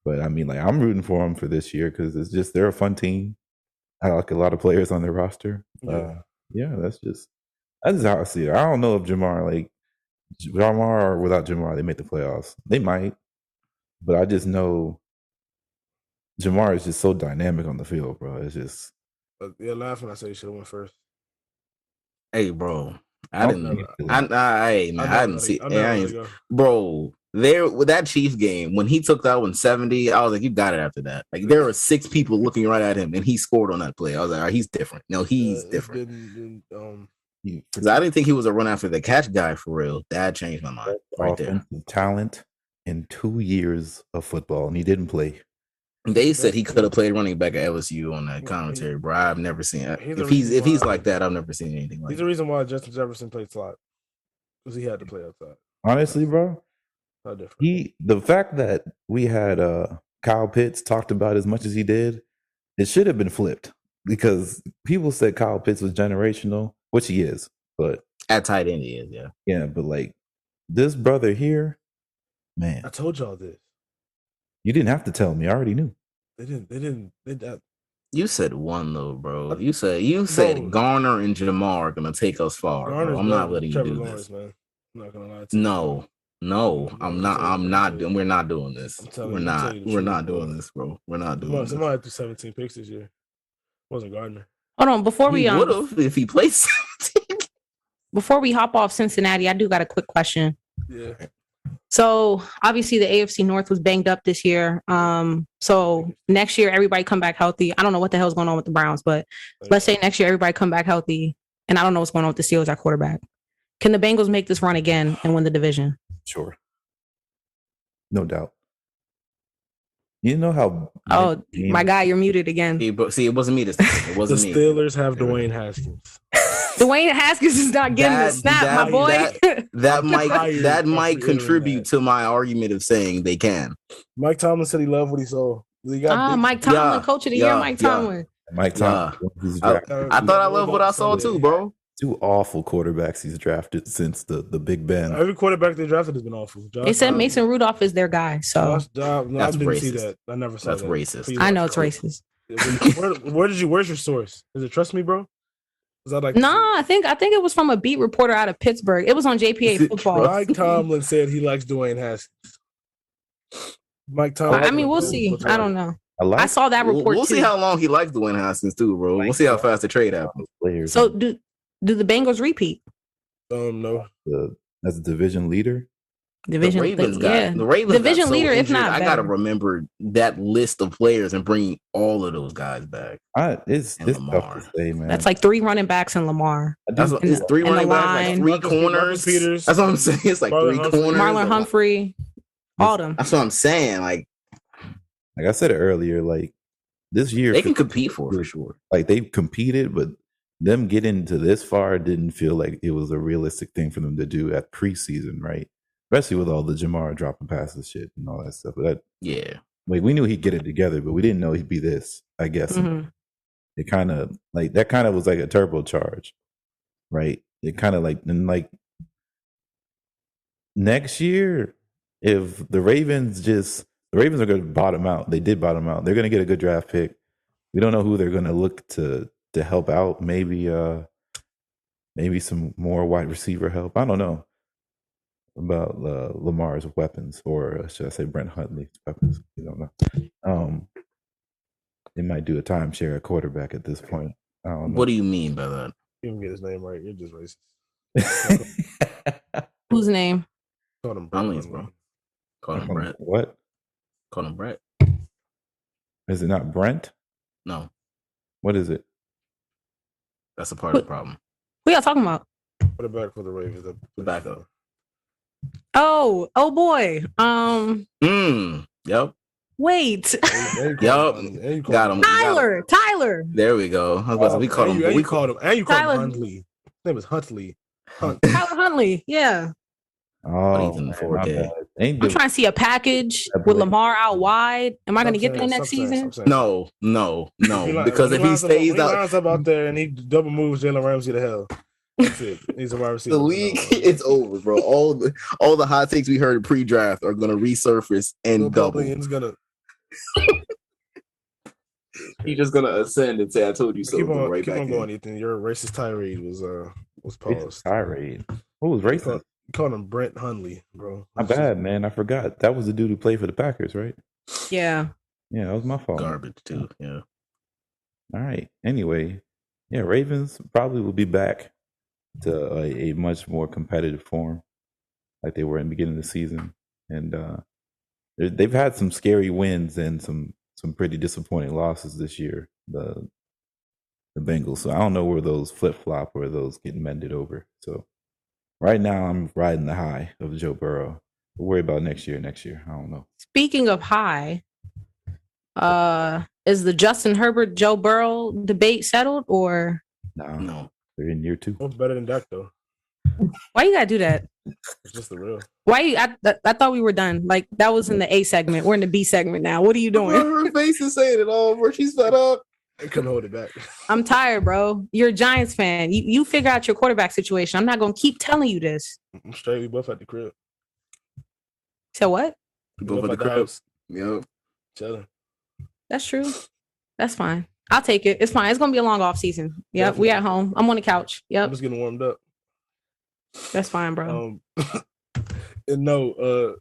But I mean, like, I'm rooting for him for this year because it's just they're a fun team. I like a lot of players on their roster. That's just how I see it. I don't know if Jamar or without Jamar they make the playoffs. They might, but I just know. Jamar is just so dynamic on the field, bro. It's just you're laughing. I said you should have went first. Hey, bro, I didn't see. Bro, there with that Chiefs game when he took that 170, I was like, you got it after that. Like there were 6 people looking right at him, and he scored on that play. I was like, all right, he's different. No, he's different. Because I didn't think he was a run after the catch guy for real. That changed my mind right there. Talent in 2 years of football, and he didn't play. They said he could have played running back at LSU on that commentary, bro. I've never seen it. If he's like that, I've never seen anything like that. He's the reason why Justin Jefferson played slot. Because he had to play outside. Honestly, bro. How different. The fact that we had Kyle Pitts talked about as much as he did, it should have been flipped. Because people said Kyle Pitts was generational, which he is, but at tight end he is, yeah. Yeah, but like this brother here, man. I told y'all this. You didn't have to tell me. I already knew. They didn't. You said one though, bro. You said Garner and Jamar are gonna take us far. Bro. I'm not letting you do this. Man. I'm not gonna lie to you. No, I'm not. We're not doing this. We're not doing this, bro. We're not doing this. Somebody threw 17 picks this year. Wasn't Gardner. Hold on, before we would have if he played 17. Before we hop off Cincinnati, I do got a quick question. Yeah. So obviously the AFC North was banged up this year. So next year everybody come back healthy. I don't know what the hell's going on with the Browns, but let's say next year everybody come back healthy, and I don't know what's going on with the Steelers at quarterback. Can the Bengals make this run again and win the division? Sure. No doubt. You know how? Oh, my guy, you're muted again. See, it wasn't me this time. It wasn't me. The Steelers have Dwayne Haskins. Dwayne Haskins is not getting the snap, my boy. That might contribute to my argument of saying they can. Mike Tomlin said he loved what he saw. Mike Tomlin, coach of the year, Mike Tomlin. Mike Tomlin. I thought I loved what I saw too, bro. Two awful quarterbacks he's drafted since the Big Ben. Every quarterback they drafted has been awful. They said Mason Rudolph is their guy. So that's racist. See that. I never saw that's that. Racist. I know it's racist. Where's your source? Is it Trust Me, bro? Is that like I think it was from a beat reporter out of Pittsburgh. It was on JPA Football. Mike Tomlin said he likes Dwayne Haskins. Mike Tomlin. I mean, we'll see. I don't know. I saw that report. We'll see how long he likes Dwayne Haskins too, bro. We'll see how fast the trade happens. So do the Bengals repeat? No. As a division leader? The Ravens division leader, if not I gotta remember that list of players and bring all of those guys back. It's tough to say, man. That's like 3 running backs in Lamar. It's 3 running backs, like 3 corners. Peters. That's what I'm saying. It's like 3 corners. Marlon Humphrey, all of them. That's what I'm saying. Like I said earlier, like this year they can compete for sure. Like they've competed, but them getting to this far didn't feel like it was a realistic thing for them to do at preseason, right? Especially with all the Jamar dropping passes shit and all that stuff. But we knew he'd get it together, but we didn't know he'd be this, I guess. Mm-hmm. It kind of like that kind of was like a turbocharge, right? It kind of like, and like next year, if the Ravens are going to bottom out. They did bottom out. They're going to get a good draft pick. We don't know who they're going to look to help out. Maybe some more wide receiver help. I don't know about Lamar's weapons, or should I say Brent Huntley's weapons? You don't know. They might do a timeshare at quarterback at this point. I don't know. What do you mean by that? You didn't get his name right. You're just racist. Whose name? Call him Huntley's, bro. Call him Brent. What? Call him Brent. Is it not Brent? No. What is it? That's a part of the problem. What y'all talking about? Quarterback for the Ravens. The backup. Oh boy. Yep. Wait. Yep. Got him. Tyler. There we go. I was about to say, we called him. We called him. And you called him Huntley. His name is Huntley. Tyler Huntley. Yeah. Oh, he's in 4K. I'm trying to see a package with Lamar out wide. Am I going to get that next season? No. Because if he stays out, he lines up out there and he double moves Jalen Ramsey to hell. That's it. He's a wide receiver. The league, it's over, bro. All the hot takes we heard pre-draft are going to resurface and double. He's just gonna ascend and say, "I told you so." Keep on going, Ethan. Your racist tirade was paused. Tirade. Who was racist? You called him Brent Hundley, bro. My bad, man. I forgot. That was the dude who played for the Packers, right? Yeah. Yeah, that was my fault. Garbage too. Yeah. All right. Anyway, yeah, Ravens probably will be back to a much more competitive form, like they were in the beginning of the season, and they've had some scary wins and some pretty disappointing losses this year. The Bengals. So I don't know where those flip-flop or those get mended over. So right now I'm riding the high of Joe Burrow. We'll worry about next year. I don't know. Speaking of high, is the Justin Herbert Joe Burrow debate settled or no? They're in year 2. What's better than Dak though? Why you gotta do that? It's just the real. Why? I thought we were done. Like that was in the A segment. We're in the B segment now. What are you doing? Her face is saying it all. Where she's fed up. I couldn't hold it back. I'm tired, bro. You're a Giants fan. You figure out your quarterback situation. I'm not gonna keep telling you this. I'm straight. We both at the crib. So what? We both at the crib. Yep. Chilling. That's true. That's fine. I'll take it. It's fine. It's gonna be a long off season. Yep, we at home. I'm on the couch. Yep. I'm just getting warmed up. That's fine, bro. And no,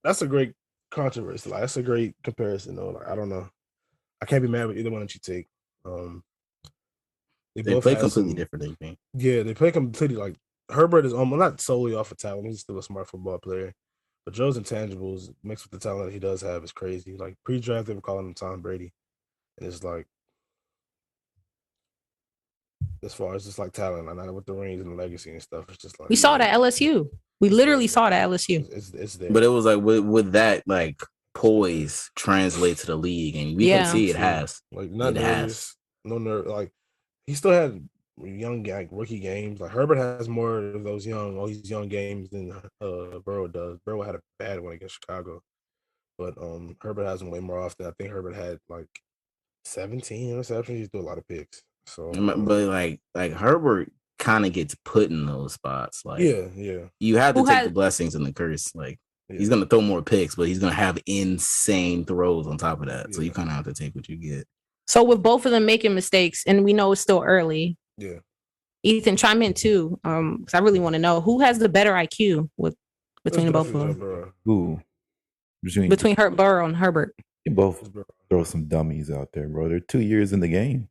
that's a great controversy. Like, that's a great comparison, though. Like, I don't know. I can't be mad with either one that you take. They play completely different, I think. Yeah, they play completely like Herbert is not solely off of talent. He's still a smart football player. But Joe's intangibles mixed with the talent that he does have is crazy. Like pre-draft, they were calling him Tom Brady. And it's like, as far as just like talent, and with the rings and the legacy and stuff, it's just like we saw that LSU. We literally saw that LSU. It's there. But it was like with that like poise translate to the league, and we can see it has. Like not nervous, no nerve. Like he still had young rookie games. Like Herbert has more of those all these young games than Burrow does. Burrow had a bad one against Chicago, but Herbert has them way more often. I think Herbert had like 17 interceptions. He threw a lot of picks. So, but like Herbert kind of gets put in those spots. Like, yeah, you have to take the blessings and the curse. Like, he's gonna throw more picks, but he's gonna have insane throws on top of that. So you kind of have to take what you get. So with both of them making mistakes, and we know it's still early. Yeah. Ethan, chime in too, because I really want to know who has the better IQ between the both of them. Who? Between Burrow and Herbert. They both throw some dummies out there, bro. They're 2 years in the game.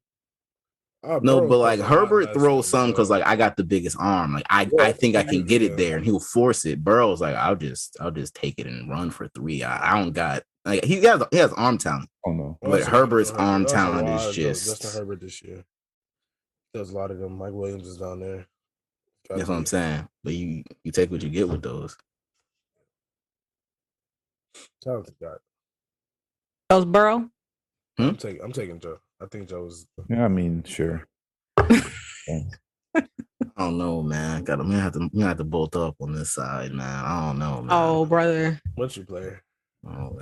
No, but like Herbert throws some because like I got the biggest arm. Like I think I can get it there, and he'll force it. Burrow's like I'll just take it and run for 3. I don't got like he has arm talent. Oh no, but Herbert's arm talent is just Justin Herbert this year. There's a lot of them. Mike Williams is down there. That's what I'm saying. But you take what you get with those. Talented guy. That was Burrow. I'm taking Joe. I think Joe was. Yeah, I mean, sure. I don't know, man. I'm gonna have to bolt up on this side, man. I don't know, man. Oh, brother. What's your player? Oh,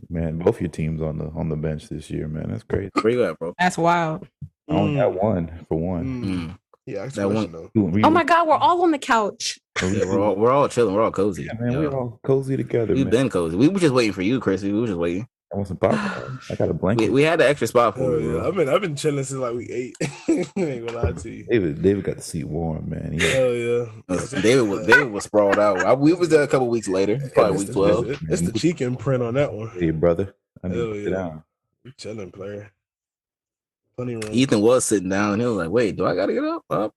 man, both your teams on the bench this year, man. That's crazy. Where you at, bro? That's wild. I only got one for one. Yeah, that one. Oh my God, we're all on the couch. Yeah, we're all chilling. We're all cozy. Yeah, man, we're all cozy together. We've been cozy. We were just waiting for you, Chris. We were just waiting. I want some popcorn. I got a blanket. We had the extra spot for you. I've been chilling since like week 8. I ain't gonna lie to you. David got the seat warm, man. Hell yeah. David was sprawled out. We was there a couple weeks later, probably week 12. It's the cheek imprint on that one. Hey, brother. I need to sit down. You chilling, player. Plenty room. Ethan was sitting down, and he was like, "Wait, do I gotta get up?"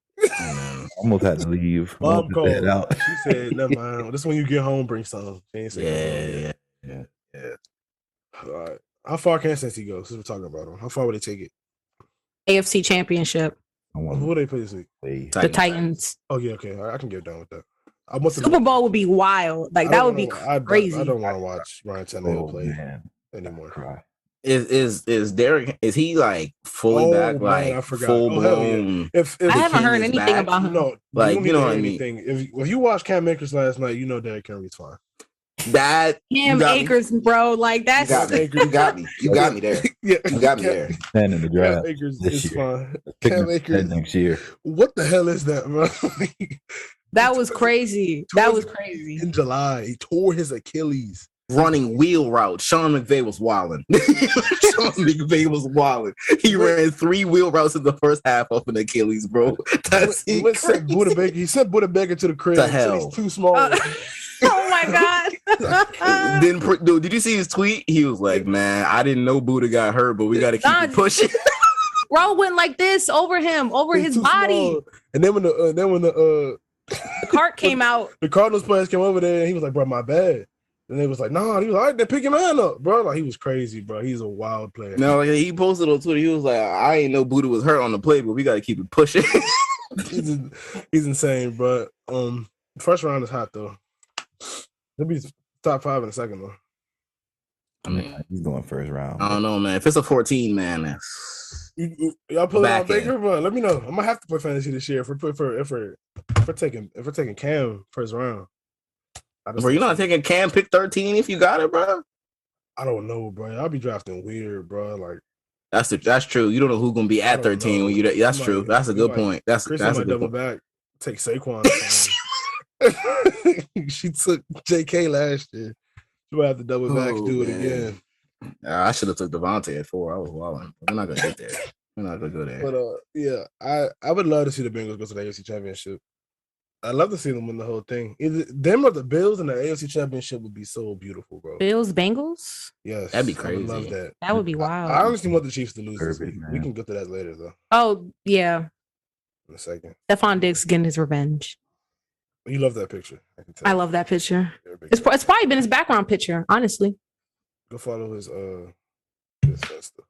Almost had to leave. Bob called. Out. She said, "Never mind. This when you get home, bring some." Yeah. All right. How far can Cincy go? Since we're talking about them, how far would they take it? AFC Championship. Who would they play this week? The Titans. Oh yeah, okay. I can get down with that. Super Bowl would be wild. Like that would be crazy. I don't want to watch Ryan Tannehill play anymore. Is Derek? Is he like fully back? Like I forgot. Full blown? If I haven't heard anything about him. No, like you know what I mean. If you watch Cam Akers last night, you know Derrick Henry's fine. That Cam Akers, bro, like that's you got me. You got me there. Yeah, you got me there. And in the draft, Cam Akers is fine. Cam Akers next year. What the hell is that, bro? That was crazy. That was crazy. In July, he tore his Achilles. Running wheel routes. Sean McVay was wilding. Sean McVay was wilding. He ran 3 wheel routes in the first half of an Achilles, bro. That's he sent Buda Baker to the crib. The hell? He's too small. Oh my God. Dude, did you see his tweet? He was like, "Man, I didn't know Buda got hurt, but we got to keep it pushing." Bro went like this over him, over his body. Small. And then when the cart came out, the Cardinals players came over there, and he was like, "Bro, my bad." And they was like, "Nah." He was like, "All right, then pick your man up, bro." Like he was crazy, bro. He's a wild player. No, like, he posted on Twitter. He was like, "I ain't know Buda was hurt on the play, but we got to keep it pushing." he's insane, bro. First round is hot though. He'll be top 5 in the second though. I mean, he's going first round. I don't know, man. If it's a 14 man, y'all pull it out Baker, bro. Let me know. I'm gonna have to play fantasy this year if we're taking Cam first round. Bro, you're not taking Cam pick 13 if you got it, bro. I don't know, bro. I'll be drafting weird, bro. Like that's true. You don't know who's gonna be at 13 when you. That's true. That's a good point. That's a good double point. Back. Take Saquon. She took JK last year. She might have to double back, do it again. I should have took Devontae at 4. I was wilding. We're not gonna get there. We're not gonna go there. But yeah, I would love to see the Bengals go to the AFC Championship. I'd love to see them win the whole thing. Either them or the Bills in the AFC Championship would be so beautiful, bro. Bills, Bengals? Yes. That'd be crazy. I would love that. That would be wild. I honestly want the Chiefs to lose this week. Man. We can get to that later, though. Oh, yeah. In a second. Stephon Diggs getting his revenge. You love that picture. I love that picture. It's probably been his background picture, honestly. Go follow his Insta.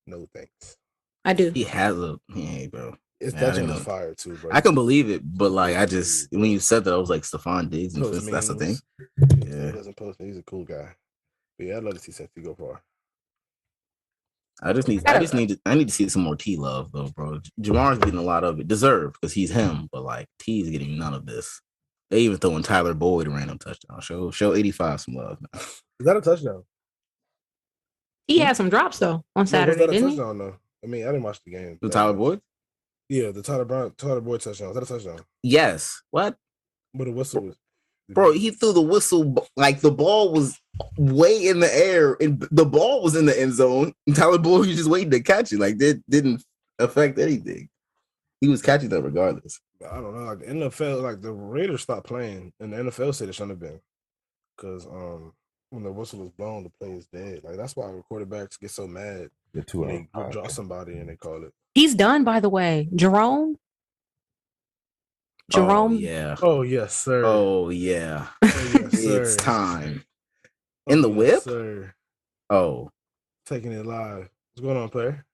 No thanks. I do. He has a bro. That joint is fire too, bro. I can believe it, but like I just when you said that, I was like Stephon Diggs, and that's the thing. Yeah, he doesn't post. He's a cool guy. But yeah, I'd love to see Cincy go far. I need to see some more T love though, bro. Jamar's getting a lot of it, deserved because he's him, but like T's getting none of this. They even throwing Tyler Boyd a random touchdown. Show 85 some love. Now. Is that a touchdown? He had some drops though on Saturday, was that a didn't touchdown, though? I mean, I didn't watch the game. The Tyler Boyd? Yeah, the Tyler Boyd touchdown. Was that a touchdown? Yes. What? But the whistle was. Bro, he threw the whistle like the ball was way in the air and the ball was in the end zone. And Tyler Boyd was just waiting to catch it. Like that didn't affect anything. He was catching that regardless. I don't know. Like the NFL, like the Raiders stopped playing, and the NFL said it shouldn't have been because when the whistle was blown, the play is dead. Like that's why quarterbacks get so mad when they draw somebody and they call it. He's done, by the way. Jerome. Oh, yeah. Oh yes, sir. Oh yeah. Oh, yes, sir. It's time. In the whip? Sir. Oh. Taking it live. What's going on, player?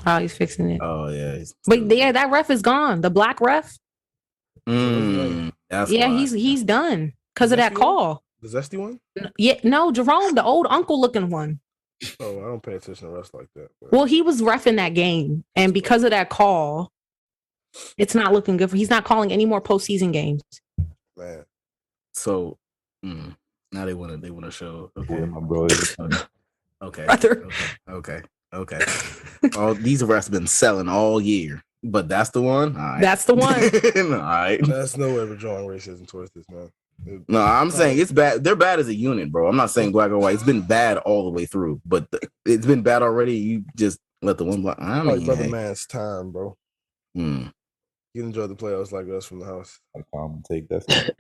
Oh, he's fixing it. Oh yeah. But yeah, that ref is gone. The black ref. He's done because of that call. The zesty one? Yeah, no, Jerome, the old uncle looking one. Oh, I don't pay attention to refs like that. But. Well, he was reffing that game, and because of that call, it's not looking good. He's not calling any more postseason games. Man. So now they want to show. Okay, yeah, my brother. Okay. Brother. Okay. All these refs been selling all year, but that's the one. All right. That's the one. All right. That's no way we're drawing racism towards this, man. No, I'm saying it's bad. They're bad as a unit, bro. I'm not saying black or white. It's been bad all the way through, but it's been bad already. You just let the one block. I mean, brother man's time, bro. You enjoy the playoffs like us from the house. I can't take that.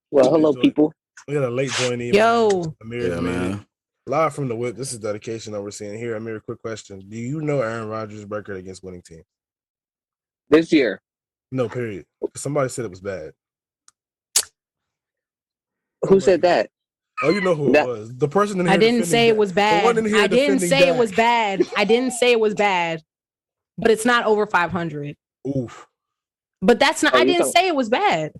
Well, hello, people. We had a late joining. Yo. Amir, man. Live from the whip. This is dedication that we're seeing here. Amir, quick question. Do you know Aaron Rodgers' record against winning teams? This year? No, period. Somebody said it was bad. Who said that? Oh, you know who it was. The person in here. I didn't say it was bad. I didn't say it was bad. I didn't say it was bad. But it's not over 500. Oof. But that's not. I didn't say it was bad.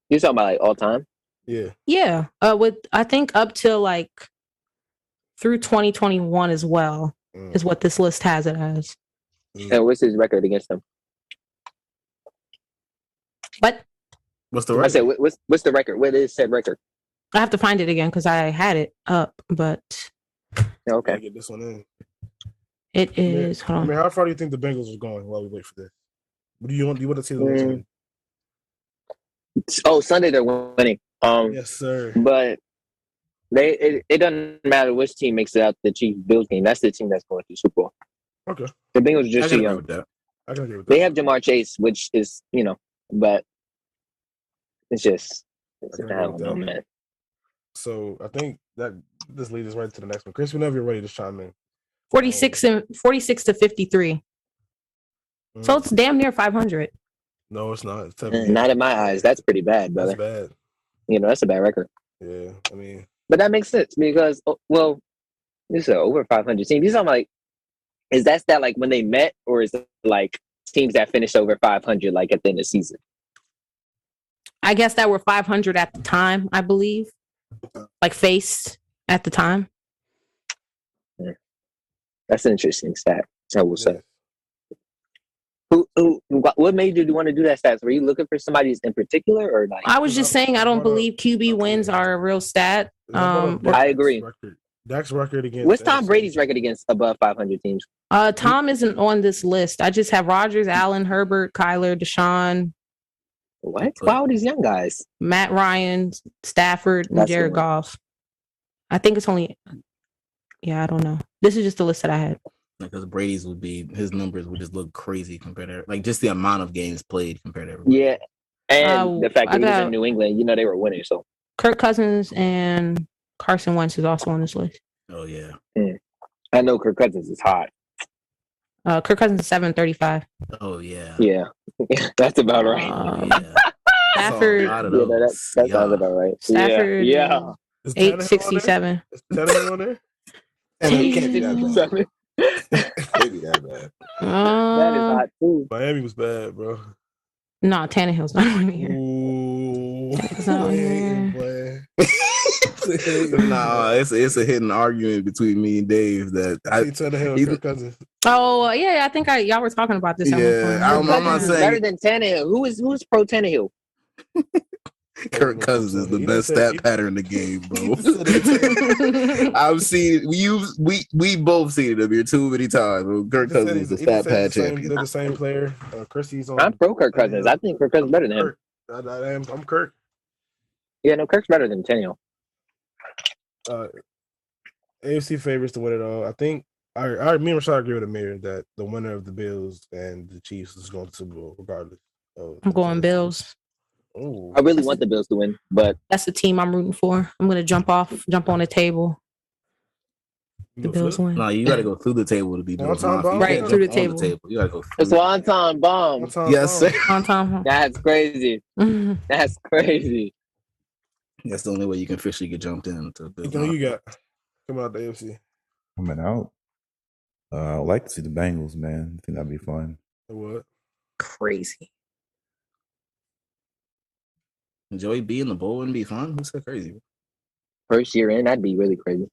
You're talking about like all time? Yeah. Yeah. With I think up to like through 2021 as well is what this list has it as. And what's his record against them? What? What's the record? I said, what's the record? What is said record? I have to find it again because I had it up, but okay. Get this one in. It is. Hold on. I mean, how far do you think the Bengals are going while we wait for this? What do you want? Do you want to see the next one? Oh, Sunday they're winning. Yes, sir. But it doesn't matter which team makes it out the Chiefs Bills game. That's the team that's going to the Super Bowl. Okay. The Bengals are just too young. I can agree with that. They have Jamar Chase, which is but it's just I don't know, man. So I think that this leads us right to the next one. Chris, whenever you're ready, just chime in. 46 to 53. So it's damn near 500. No, it's not. It's not in my eyes. That's pretty bad, brother. That's bad. That's a bad record. Yeah, I mean. But that makes sense because, this is an over 500 team. These are like, is that like when they met, or is it like teams that finished over 500 like at the end of the season? I guess that were 500 at the time, I believe. Like faced at the time. That's an interesting stat, I will say. What made you want to do that stats? Were you looking for somebody in particular, or like? I was just saying I don't believe QB wins are a real stat. I agree. Dak's record against. What's Tom Brady's record against above 500 teams? Tom isn't on this list. I just have Rodgers, Allen, Herbert, Kyler, Deshaun. What? Why all these young guys? Matt Ryan, Stafford, and Jared Goff. I think it's only. Yeah, I don't know. This is just the list that I had. Because Brady's his numbers would just look crazy compared to like just the amount of games played compared to everybody. Yeah, and the fact that he was in New England, they were winning. So Kirk Cousins and Carson Wentz is also on this list. Oh yeah. I know Kirk Cousins is hot. Kirk Cousins is 735. Oh yeah. Yeah, that's about right. Stafford. That sounds about right. Stafford. Yeah. 867. Is Tannehill on there? It can't be that bad. Maybe that bad. That is hot too. Miami was bad, bro. No, Tannehill's not on here. Ooh. It's not on here. Nah, it's a hidden argument between me and Dave that Kirk Cousins. Oh yeah, I think y'all were talking about this. Yeah, I'm not saying better than Tannehill. Who's pro Tannehill? Kirk Cousins is the best stat pattern in the game, bro. I've seen we both seen it up here too many times. Bro. Kirk Cousins is the stat pad champion. They're the same player. Chrissy's on. I'm pro Kirk Cousins. I think Kirk Cousins is better than him. I'm Kirk. Yeah, no, Kirk's better than Tannehill. AFC favorites to win it all. I think me and Rashad agree with Amir that the winner of the Bills and the Chiefs is going to the Super Bowl regardless. I'm going Bills. Ooh. I really want the Bills to win, but that's the team I'm rooting for. I'm gonna jump on the table. The Bills win. No, you got to go through the table to be Bills. Right through the table. You got to go. It's Wonton bomb. Yes, sir. That's crazy. That's crazy. That's the only way you can officially get jumped into. Who you got coming out the AFC? Coming out. I would like to see the Bengals, man. I think that'd be fun. What? Crazy. Joey B in the bowl wouldn't be fun. Who's so crazy? First year in, that'd be really crazy.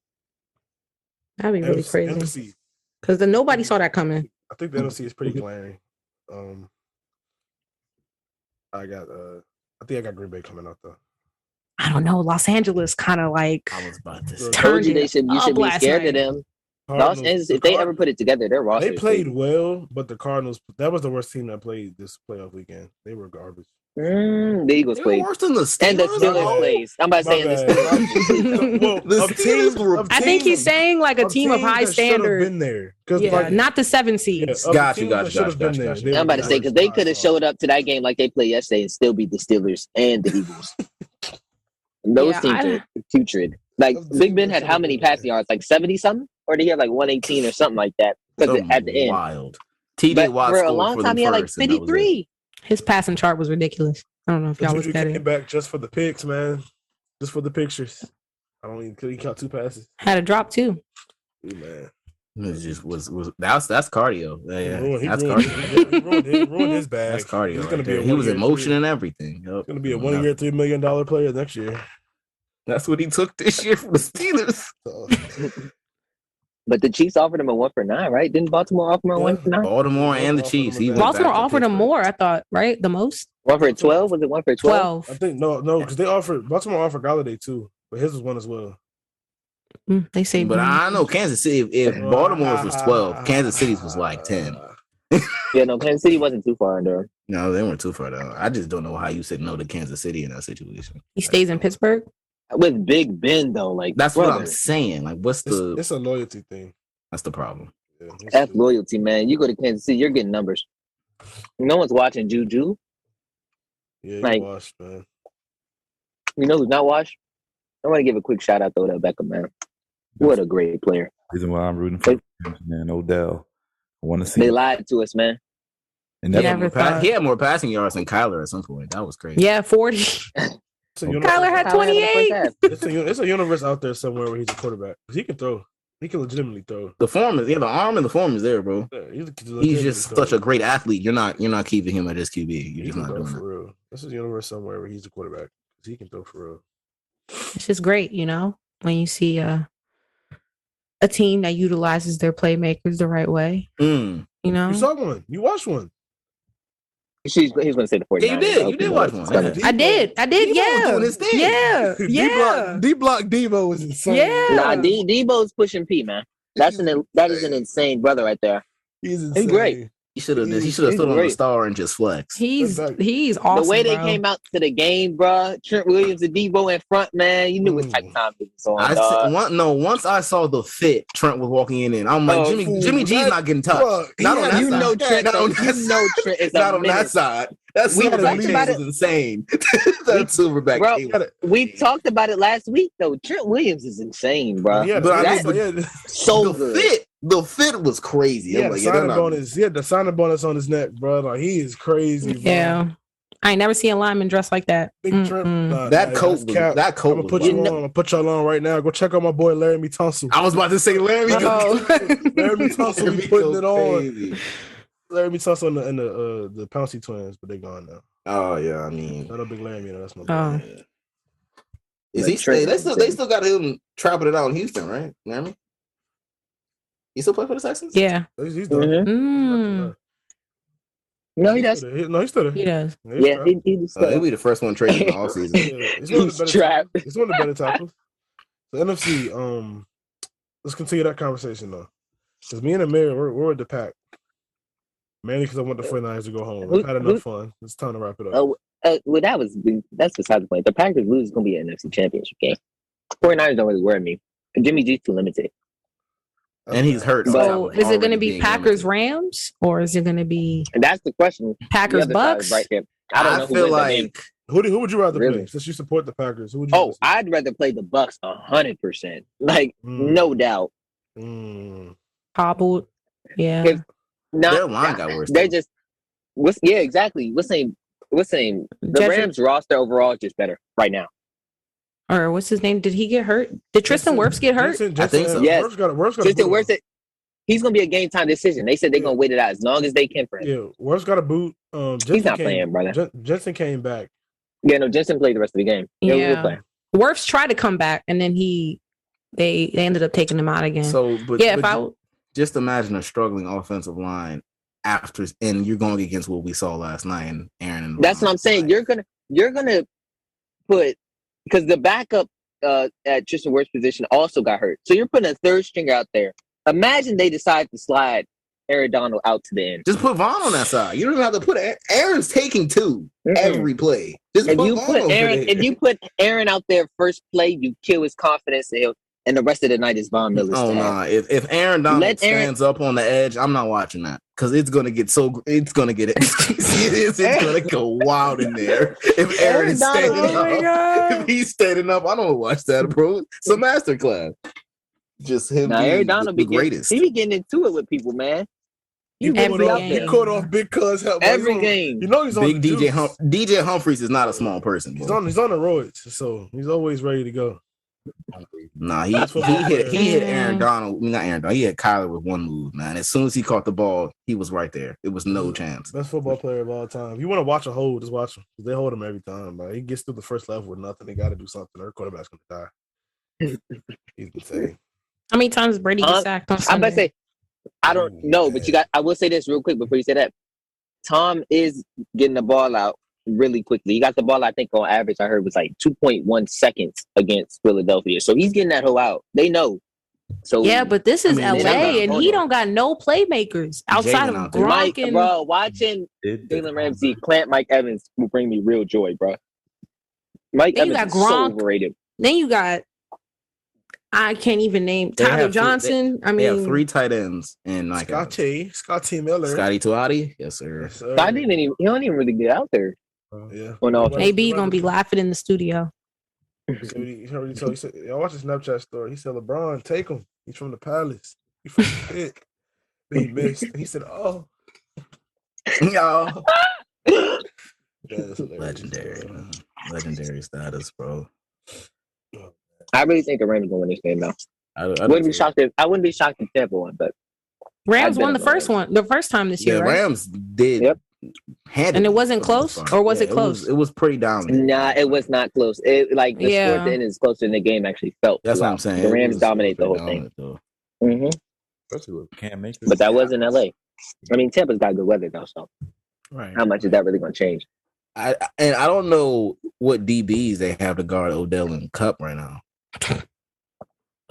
That'd be really crazy. Because nobody saw that coming. I think the NFC is pretty glaring. I think I got Green Bay coming out though. I don't know. Los Angeles kind of like. I was about to say. Told you you should be scared of them. Los Angeles, if they ever put it together, their roster. They played well, but the Cardinals. That was the worst team that played this playoff weekend. They were garbage. The Eagles played worse than the Steelers. And the Steelers plays. I'm about saying the Steelers. I think he's saying like a team of high standard. Been there, not the 7 seeds. Gotcha. I'm about to say because they could have showed up to that game like they played yesterday and still beat the Steelers and the Eagles. And those teams are putrid. Like Big Ben had how many passing yards? Like 70 something, or did he have like 118 or something like that? Because at the end, wild. TJ Watt for a long time he had like 53. His passing chart was ridiculous. I don't know if y'all looked at it. Came back just for the picks, man. Just for the pictures. I don't even could he count 2 passes. Had a drop too. Ooh, man. It just was that's cardio. Yeah, that's cardio. He ruined his bag. That's cardio. He was in motion and everything. He's gonna be a 1 year, $3 million player next year. That's what he took this year from the Steelers. But the Chiefs offered him a 1 for 9, right? Didn't Baltimore offer him a 1 for 9? Baltimore and the Chiefs. Baltimore offered him more, I thought, right? The most? 1 for 12? Was it 1 for 12? I think no, because Baltimore offered Galladay too, but his was 1 as well. They say, but I know Kansas City. If Baltimore's was 12, Kansas City's was like 10. Yeah, no, Kansas City wasn't too far under. No, they weren't too far though. I just don't know how you said no to Kansas City in that situation. He stays in Pittsburgh with Big Ben though. Like that's what I'm saying. Like, what's the? It's a loyalty thing. That's the problem. Yeah, that's loyalty, man. You go to Kansas City, you're getting numbers. No one's watching Juju. Yeah, like, washed, man. You know who's not washed? I want to give a quick shout out to Odell Beckham, man. What a great player. Reason why I'm rooting for man, Odell. I want to see. They lied to us, man. And he had more passing yards than Kyler at some point. That was crazy. Yeah, 40. Kyler had 28. It's a universe out there somewhere where he's a quarterback. He can throw. He can legitimately throw. The arm and the form is there, bro. Yeah, he's just such a great athlete. You're not keeping him at his QB. You're just not doing for real. This is a universe somewhere where he's a quarterback. He can throw for real. It's just great, when you see a team that utilizes their playmakers the right way. You saw one. You watched one. He's going to say the 49ers. Yeah, you did. You did watch one. I did. Yeah. Yeah. D-block Debo was insane. Yeah. Nah, Debo's pushing P, man. That is an insane brother right there. He's insane. He's great. He should have stood on the star and just flexed. He's awesome. The way they came out to the game, bro. Trent Williams and Debo in front, man. You knew what type of time it was on. Once I saw the fit Trent was walking in, I'm like, Jimmy G's not getting touched. Not on that side. Trent is not on that side. That silverback chain was insane. That silverback chain. We talked about it last week, though. Trent Williams is insane, bro. Yeah, so good. The fit was crazy. Yeah, the signing bonus on his neck, bro. Like, he is crazy, bro. Yeah. I ain't never seen a lineman dressed like that. Big Trent. That coat. I'm gonna put you on. I'm gonna put y'all on right now. Go check out my boy Laramie Tunsil. I was about to say Laramie. Laramie Tunsil be putting it on. Laramie Tunsil and the Pouncey twins, but they gone now. Oh yeah, I mean, not a big Laramie. That's my boy. Is he? They still got him trapping it out in Houston, right? Laramie. He still play for the Texans? Yeah. He's done. No, he does. He's still there. He does. Yeah, he'll be the first one traded in the offseason. He's trapped. He's one of the better tackles. The NFC, let's continue that conversation, though. Because me and Amir, we're at the pack. Mainly because I want the 49ers to go home. We've had enough fun. It's time to wrap it up. Well, that's beside the point. The Packers lose is going to be an NFC Championship game. 49ers don't really worry me. Jimmy G's too limited. And he's hurt. So is it going to be Packers Rams or is it going to be? And that's the question. Packers Bucks. Right there. I don't know feel like who would you rather play? Since you support the Packers, who would you? I'd rather play the Bucks 100%. Like no doubt. Hobbled. Yeah. Their line got worse. They're just. Exactly. What's saying? The Rams roster overall is just better right now. Or what's his name? Did he get hurt? Did Tristan Wirfs get hurt? I think so. Yes. Tristan Wirfs, he's going to be a game time decision. They said they're going to wait it out as long as they can for him. Yeah, Wirfs got a boot. He's not playing, brother. Jensen came back. Yeah, no, Jensen played the rest of the game. Yeah. Wirfs tried to come back, and then they ended up taking him out again. So, but just imagine a struggling offensive line after, and you're going against what we saw last night, and Aaron. And that's what I'm saying. You're gonna put. Because the backup at Tristan Wirfs' position also got hurt. So you're putting a third stringer out there. Imagine they decide to slide Aaron Donald out to the end. Just put Vaughn on that side. You don't even have to put Aaron's taking two every play. If you put Aaron out there first play, you kill his confidence, and the rest of the night is Von Miller's. Oh no! If Aaron Donald stands up on the edge, I'm not watching that because it's gonna get it's gonna go wild in there. If Aaron is standing up, if he's standing up, I don't watch that, bro. It's a masterclass. Just him. Aaron Donald the greatest. He be getting into it with people, man. He caught off big cuz help every game. You know he's on big DJ Humphries is not a small person. He's on the roids, so he's always ready to go. Nah, he hit Aaron Donald. Not Aaron Donald. He hit Kyler with one move, man. As soon as he caught the ball, he was right there. It was no chance. Best football player of all time. If you want to watch a hold, just watch him. They hold him every time. But he gets through the first level with nothing. They got to do something. Their quarterback's gonna die. He's insane. How many times Brady gets sacked on Sunday? I'm about to say, I don't know, but I will say this real quick before you say that. Tom is getting the ball out really quickly. He got the ball, I think, on average, I heard was like 2.1 seconds against Philadelphia. So he's getting that hoe out. They know. So yeah, but this is LA, and he don't got no playmakers outside of Gronk and bro. Watching Jalen Ramsey clamp Mike Evans will bring me real joy, bro. Mike Evans is so overrated. Then you got I can't even name Tyler Johnson. They have three tight ends and like Scotty Miller, Scotty Tuati. Yes, sir. He don't even really get out there. Yeah. AB gonna be laughing in the studio. He said, I watched his Snapchat story. He said, LeBron, take him. He's from the Palace. He's from the pick. He missed. He said, oh. Y'all. Legendary status, bro. I really think the Rams are going to win this game now. I wouldn't be shocked if Tampa won, but Rams won the first time this year. Right? Rams did. Yep. And it wasn't close, or was it close? It was pretty dominant. Nah, it was not close. It the score at the end is closer than the game actually felt. That's what I'm saying. The Rams dominate the whole thing. Can't make it. But that was in LA. I mean, Tampa's got good weather though, so how much is that really going to change? I don't know what DBs they have to guard Odell and Cup right now.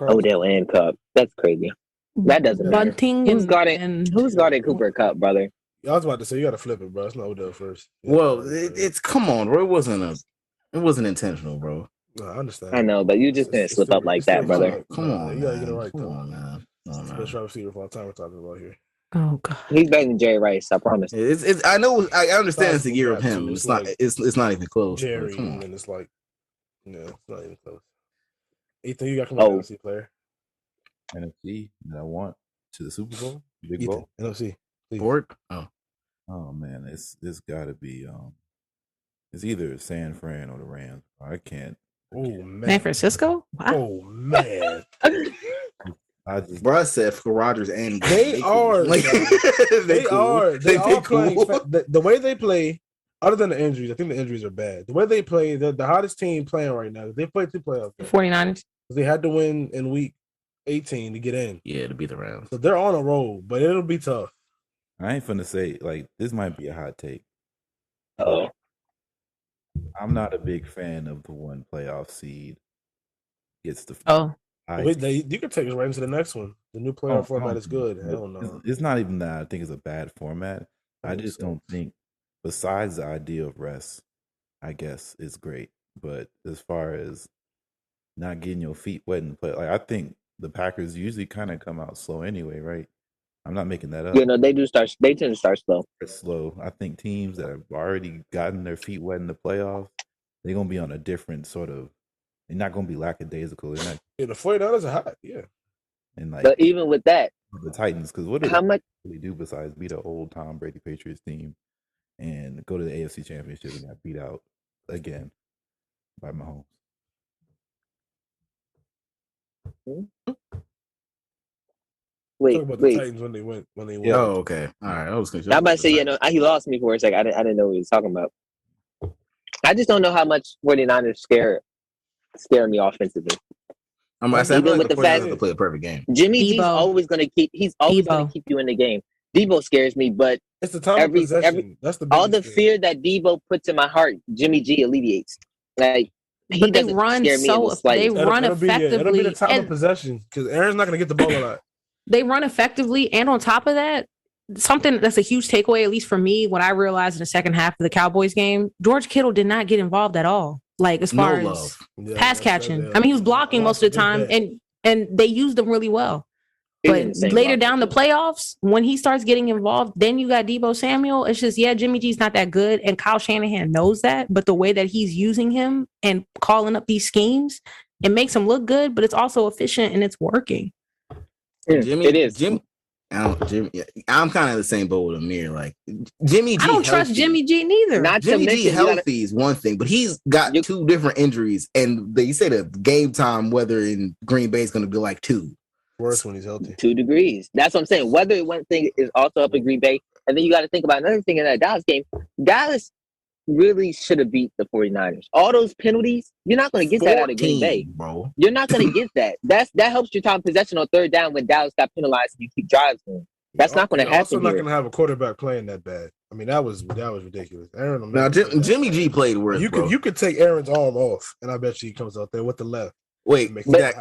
Odell and Cup. That's crazy. That doesn't matter. Bunting who's guarding Cooper Cup, brother? I was about to say you got to flip it, bro. It's not Odell first. Well, it's come on, bro. It wasn't intentional, bro. No, I understand. I know, but you just didn't slip up like that, brother. Come on, you gotta get it right. Come on, man. It's the best wide receiver of all time we're talking about here. Oh God, he's better than Jerry Rice. I promise. It's. I know. I understand it's a year of him. It's not. It's not even close. Jerry, and it's like, no, it's not even close. Ethan, you got to come on NFC player. NFC that I want to the Super Bowl. Big Ethan, Bowl. NFC. Board. Oh man, it's got to be. It's either San Fran or the Rams. I can't. Oh man, San Francisco. Wow. Oh man. Bro, I said for Rodgers and they are like, they are playing the way they play. Other than the injuries, I think the injuries are bad. The way they play, the hottest team playing right now. They played 2 playoffs. 49ers. They had to win in week 18 to get in. Yeah, to beat the Rams. So they're on a roll, but it'll be tough. I ain't finna say like this might be a hot take. Oh. I'm not a big fan of the one playoff seed gets the. You can take us right into the next one. The new playoff format is good. Hell no. It's not even that I think it's a bad format. I just don't think, besides the idea of rest, I guess is great. But as far as not getting your feet wet in the play, like I think the Packers usually kind of come out slow anyway, right? I'm not making that up. Yeah, no, they do start. They tend to start slow. Slow. I think teams that have already gotten their feet wet in the playoffs, they're gonna be on a different sort of. They're not gonna be lackadaisical. They're not. Yeah, the 49ers are hot. Yeah. And like, but even with that, the Titans, because what do they really do besides beat an old Tom Brady Patriots team and go to the AFC Championship and got beat out again by Mahomes? Wait. The Titans when they went. Oh, okay. All right. I was confused. I'm about to say, he lost me for a second. I didn't know what he was talking about. I just don't know how much 49ers scare me offensively. I'm about to say, I feel like the 49ers to play a perfect game. Jimmy G's always going to keep. He's always going to keep you in the game. Debo scares me, but it's the time of possession. That's the all the fear that Debo puts in my heart. Jimmy G alleviates. Like. But they run they run effectively. It'll be the time of possession because Aaron's not going to get the ball a lot. They run effectively, and on top of that, something that's a huge takeaway, at least for me, when I realized in the second half of the Cowboys game, George Kittle did not get involved at all. Like as far as pass catching, I mean, he was blocking most of the time, and they used him really well. But later down the playoffs, when he starts getting involved, then you got Deebo Samuel. It's just, Jimmy G's not that good. And Kyle Shanahan knows that. But the way that he's using him and calling up these schemes, it makes him look good, but it's also efficient and it's working. It is. I'm kind of the same boat with Amir. Like Jimmy G. I don't trust Jimmy G neither. Not Jimmy G healthy is one thing, but he's got 2 different injuries. And they say the game time weather in Green Bay is going to be like 2. Worse when he's healthy. 2 degrees. That's what I'm saying. Weather, one thing, is also up in Green Bay. And then you got to think about another thing in that Dallas game. Dallas really should have beat the 49ers. All those penalties, you're not going to get that out of Green Bay. Bro. You're not going to get that. That helps your time possession on third down when Dallas got penalized and you keep drives going. That's not going to happen. Also not going to have a quarterback playing that bad. I mean, that was ridiculous. Aaron. Now, Jimmy G played worse. You could take Aaron's arm off, and I bet you he comes out there with the left. Wait,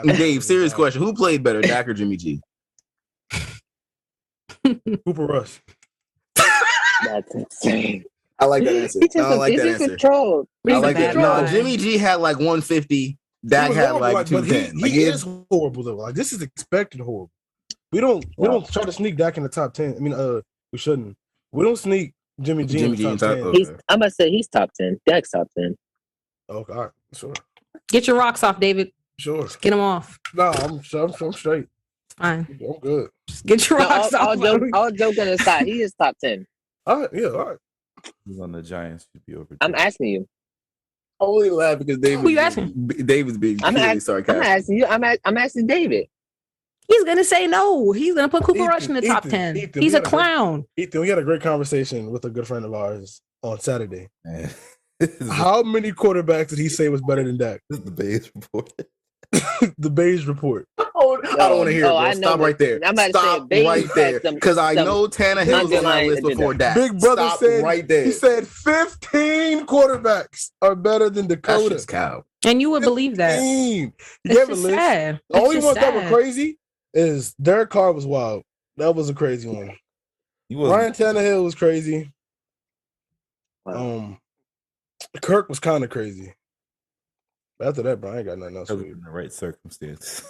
Dave, serious question. Who played better, Dak or Jimmy G? Cooper Rush. That's insane. I like that answer. I don't like that answer. Controlled. I like that. No, Jimmy G had like 150. Dak had like 210. He is horrible though. Like this is expected horrible. We don't try to sneak Dak in the top 10. I mean, we shouldn't. We don't sneak Jimmy G in the top 10. Okay. I'm gonna say he's top 10. Dak's top 10. Okay, all right, sure. Get your rocks off, David. Sure. Just get them off. No, I'm straight. It's fine. I'm good. Just get your rocks off. All joking aside, he is top 10. All right, yeah, all right. He's on the Giants. Should be over. I'm asking you. I only laugh because David. Who you asking? David's being really sarcastic. I'm asking you. I'm asking David. He's gonna say no. He's gonna put Cooper Rush in the top 10. He's a clown. Ethan, we had a great conversation with a good friend of ours on Saturday. How many quarterbacks did he say was better than Dak? This is the Beige Report. The Beige Report. Oh, I don't want to hear it, bro. Stop right there. Stop right there. Because I know Tannehill's on my list before Dak. Big brother said right there. He said 15 quarterbacks are better than Dakota. That's just cow. And you would believe that. He gave a list. Sad. The only ones that were crazy is Derek Carr was wild. That was a crazy one. Ryan Tannehill was crazy. Wow. Kirk was kind of crazy. After that, bro, I ain't got nothing else for you. In the right circumstance.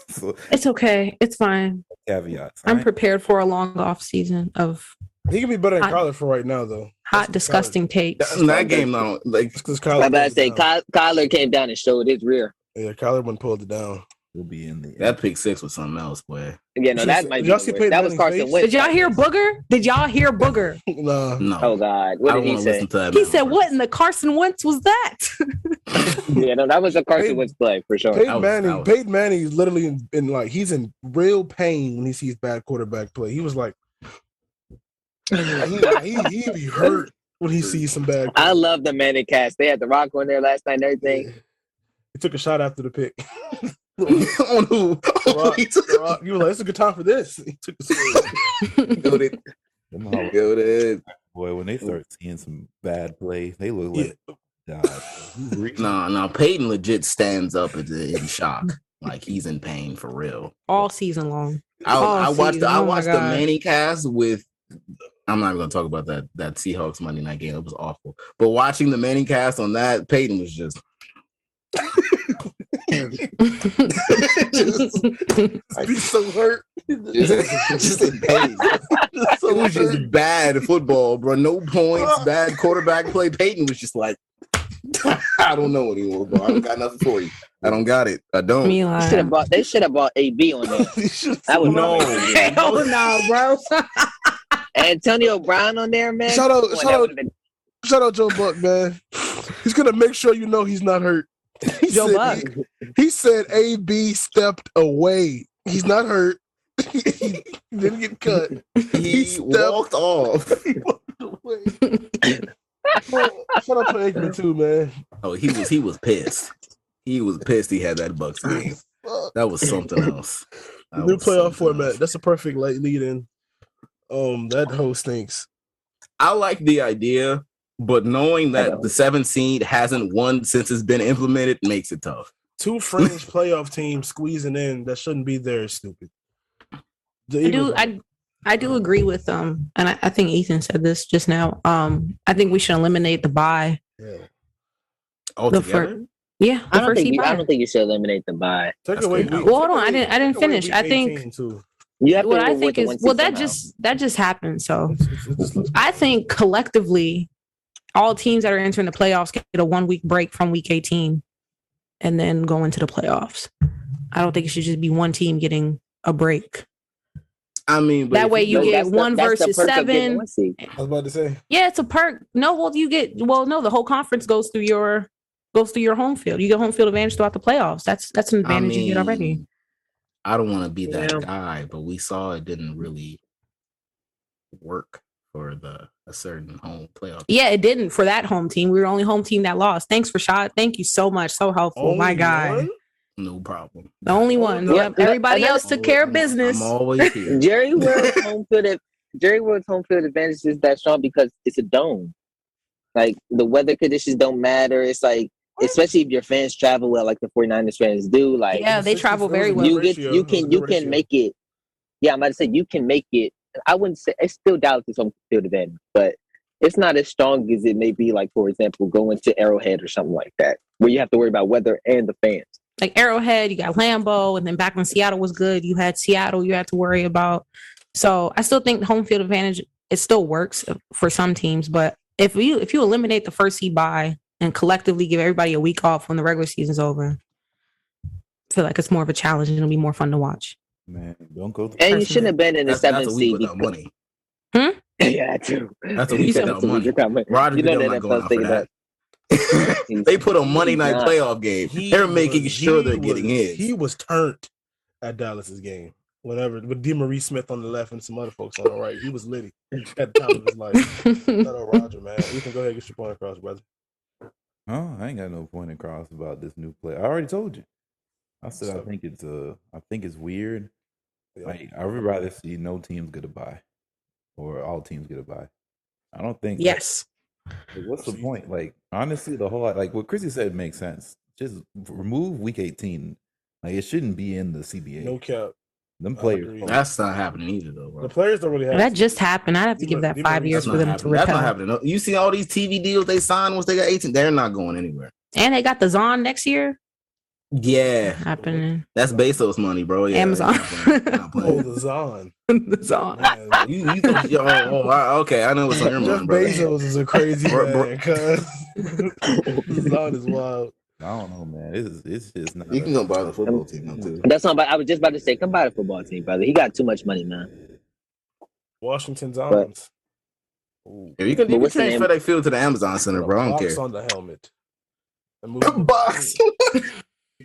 It's okay. It's fine. Caveats. I'm prepared for a long off season of. He can be better than Kyler for right now, though. Hot, disgusting takes. That game, though, like because I'm about to say Kyler came down and showed his rear. Yeah, Kyler wouldn't pulled it down. He'll be in the that pick six was something else, boy. Yeah, no, that might be. That was Carson Wentz. Did y'all hear Booger? No. Oh God, what did he say? He said, "What in the Carson Wentz was that?" Yeah, no, that was a Carson Wentz play for sure. Peyton Manning is literally in like he's in real pain when he sees bad quarterback play. He was like, he be hurt when he sees some bad. I love the Manning cast. They had the Rock on there last night and everything. Yeah. He took a shot after the pick. On who? The Rock. He was like, "It's a good time for this." He took a Go ahead. Boy, when they start seeing some bad play, they look like God. Nah. Peyton legit stands up in shock, like he's in pain for real all season long. I watched the Manning cast with. I'm not even gonna talk about that Seahawks Monday night game. It was awful. But watching the Manning cast on that, Peyton was just. He's so hurt. Just in pain. It was just bad football, bro. No points, bad quarterback play. Peyton was just like, I don't know anymore, bro. I don't got nothing for you. I don't got it. I don't. They should have bought AB on there. That was hell no, bro. Antonio Brown on there, man. Shout out Joe Buck, man. He's gonna make sure you know he's not hurt. Joe Buck. He said AB stepped away. He's not hurt. He didn't get cut. He walked off. He walked away. Shout out to Aikman too, man. Oh, he was pissed. He was pissed he had that Bucks game. That was something else. New playoff format. That's a perfect lead in. That whole stinks. I like the idea, but knowing that the 7th seed hasn't won since it's been implemented makes it tough. 2 fringe playoff teams squeezing in that shouldn't be there is stupid. I do agree with and I think Ethan said this just now. I think we should eliminate the bye. Yeah. Altogether? I don't think you should eliminate the bye. Well, hold on. I didn't finish. I think what I think is that just happened. So I think collectively, all teams that are entering the playoffs get a 1-week break from week 18 and then go into the playoffs. I don't think it should just be one team getting a break. I mean, that way you get 1 versus 7. I was about to say. Yeah, it's a perk. No, the whole conference goes through your home field. You get home field advantage throughout the playoffs. That's an advantage you get already. I don't want to be that guy, but we saw it didn't really work for a certain home playoff. Yeah, it didn't for that home team. We were the only home team that lost. Thanks for shot. Thank you so much. So helpful. My guy. No problem. The only one. Yep. Everybody else took care of business. I'm always here. Jerry World's home field advantage is that strong because it's a dome. Like the weather conditions don't matter. It's like, especially if your fans travel well, like the 49ers fans do. Like, yeah, they travel very well. You can make it. Yeah, I'm about to say you can make it. I wouldn't say it's still Dallas' home field advantage, but it's not as strong as it may be. Like, for example, going to Arrowhead or something like that, where you have to worry about weather and the fans. Like Arrowhead, you got Lambeau, and then back when Seattle was good, you had Seattle you had to worry about. So I still think the home field advantage, it still works for some teams, but if you eliminate the first seed bye and collectively give everybody a week off when the regular season's over, I feel like it's more of a challenge and it'll be more fun to watch. Man, don't go. And you shouldn't have been in the 7th seed. Money. Yeah, too. That's a week without money. Roger, not going off for that. They put a Monday night playoff game. They're making sure they're getting in. He was turned at Dallas's game. Whatever, with DeMarie Smith on the left and some other folks on the right. He was litty at the time of his life. Shout out Roger, man. You can go ahead and get your point across, brother. Oh, I ain't got no point across about this new play. I already told you. I said I think it's weird. Yeah. Like I would rather see no teams get a bye, or all teams get a bye. I don't think. Yes. What's the point? Like honestly, the whole like what Chrissy said makes sense. Just remove week 18. Like it shouldn't be in the CBA. No cap. Them players. That's not happening either, though, bro. The players don't really have. That just happened. I'd have to give that 5 years for them to repel. That's not happening. You see all these TV deals they signed once they got 18, they're not going anywhere. And they got the Zon next year. Yeah, happening. That's Bezos money, bro. Yeah, Amazon. The Zon. The Zon. Okay, I know what's on your mind, bro. Bezos is a crazy man, cuz the Zon is wild. I don't know, man. It's just not. You can go buy the football team now too. That's not. I was just about to say, come buy the football team, brother. He got too much money, man. Washington Zons. If you can change FedEx Field to the Amazon Center, bro. I don't care. On the helmet. Box.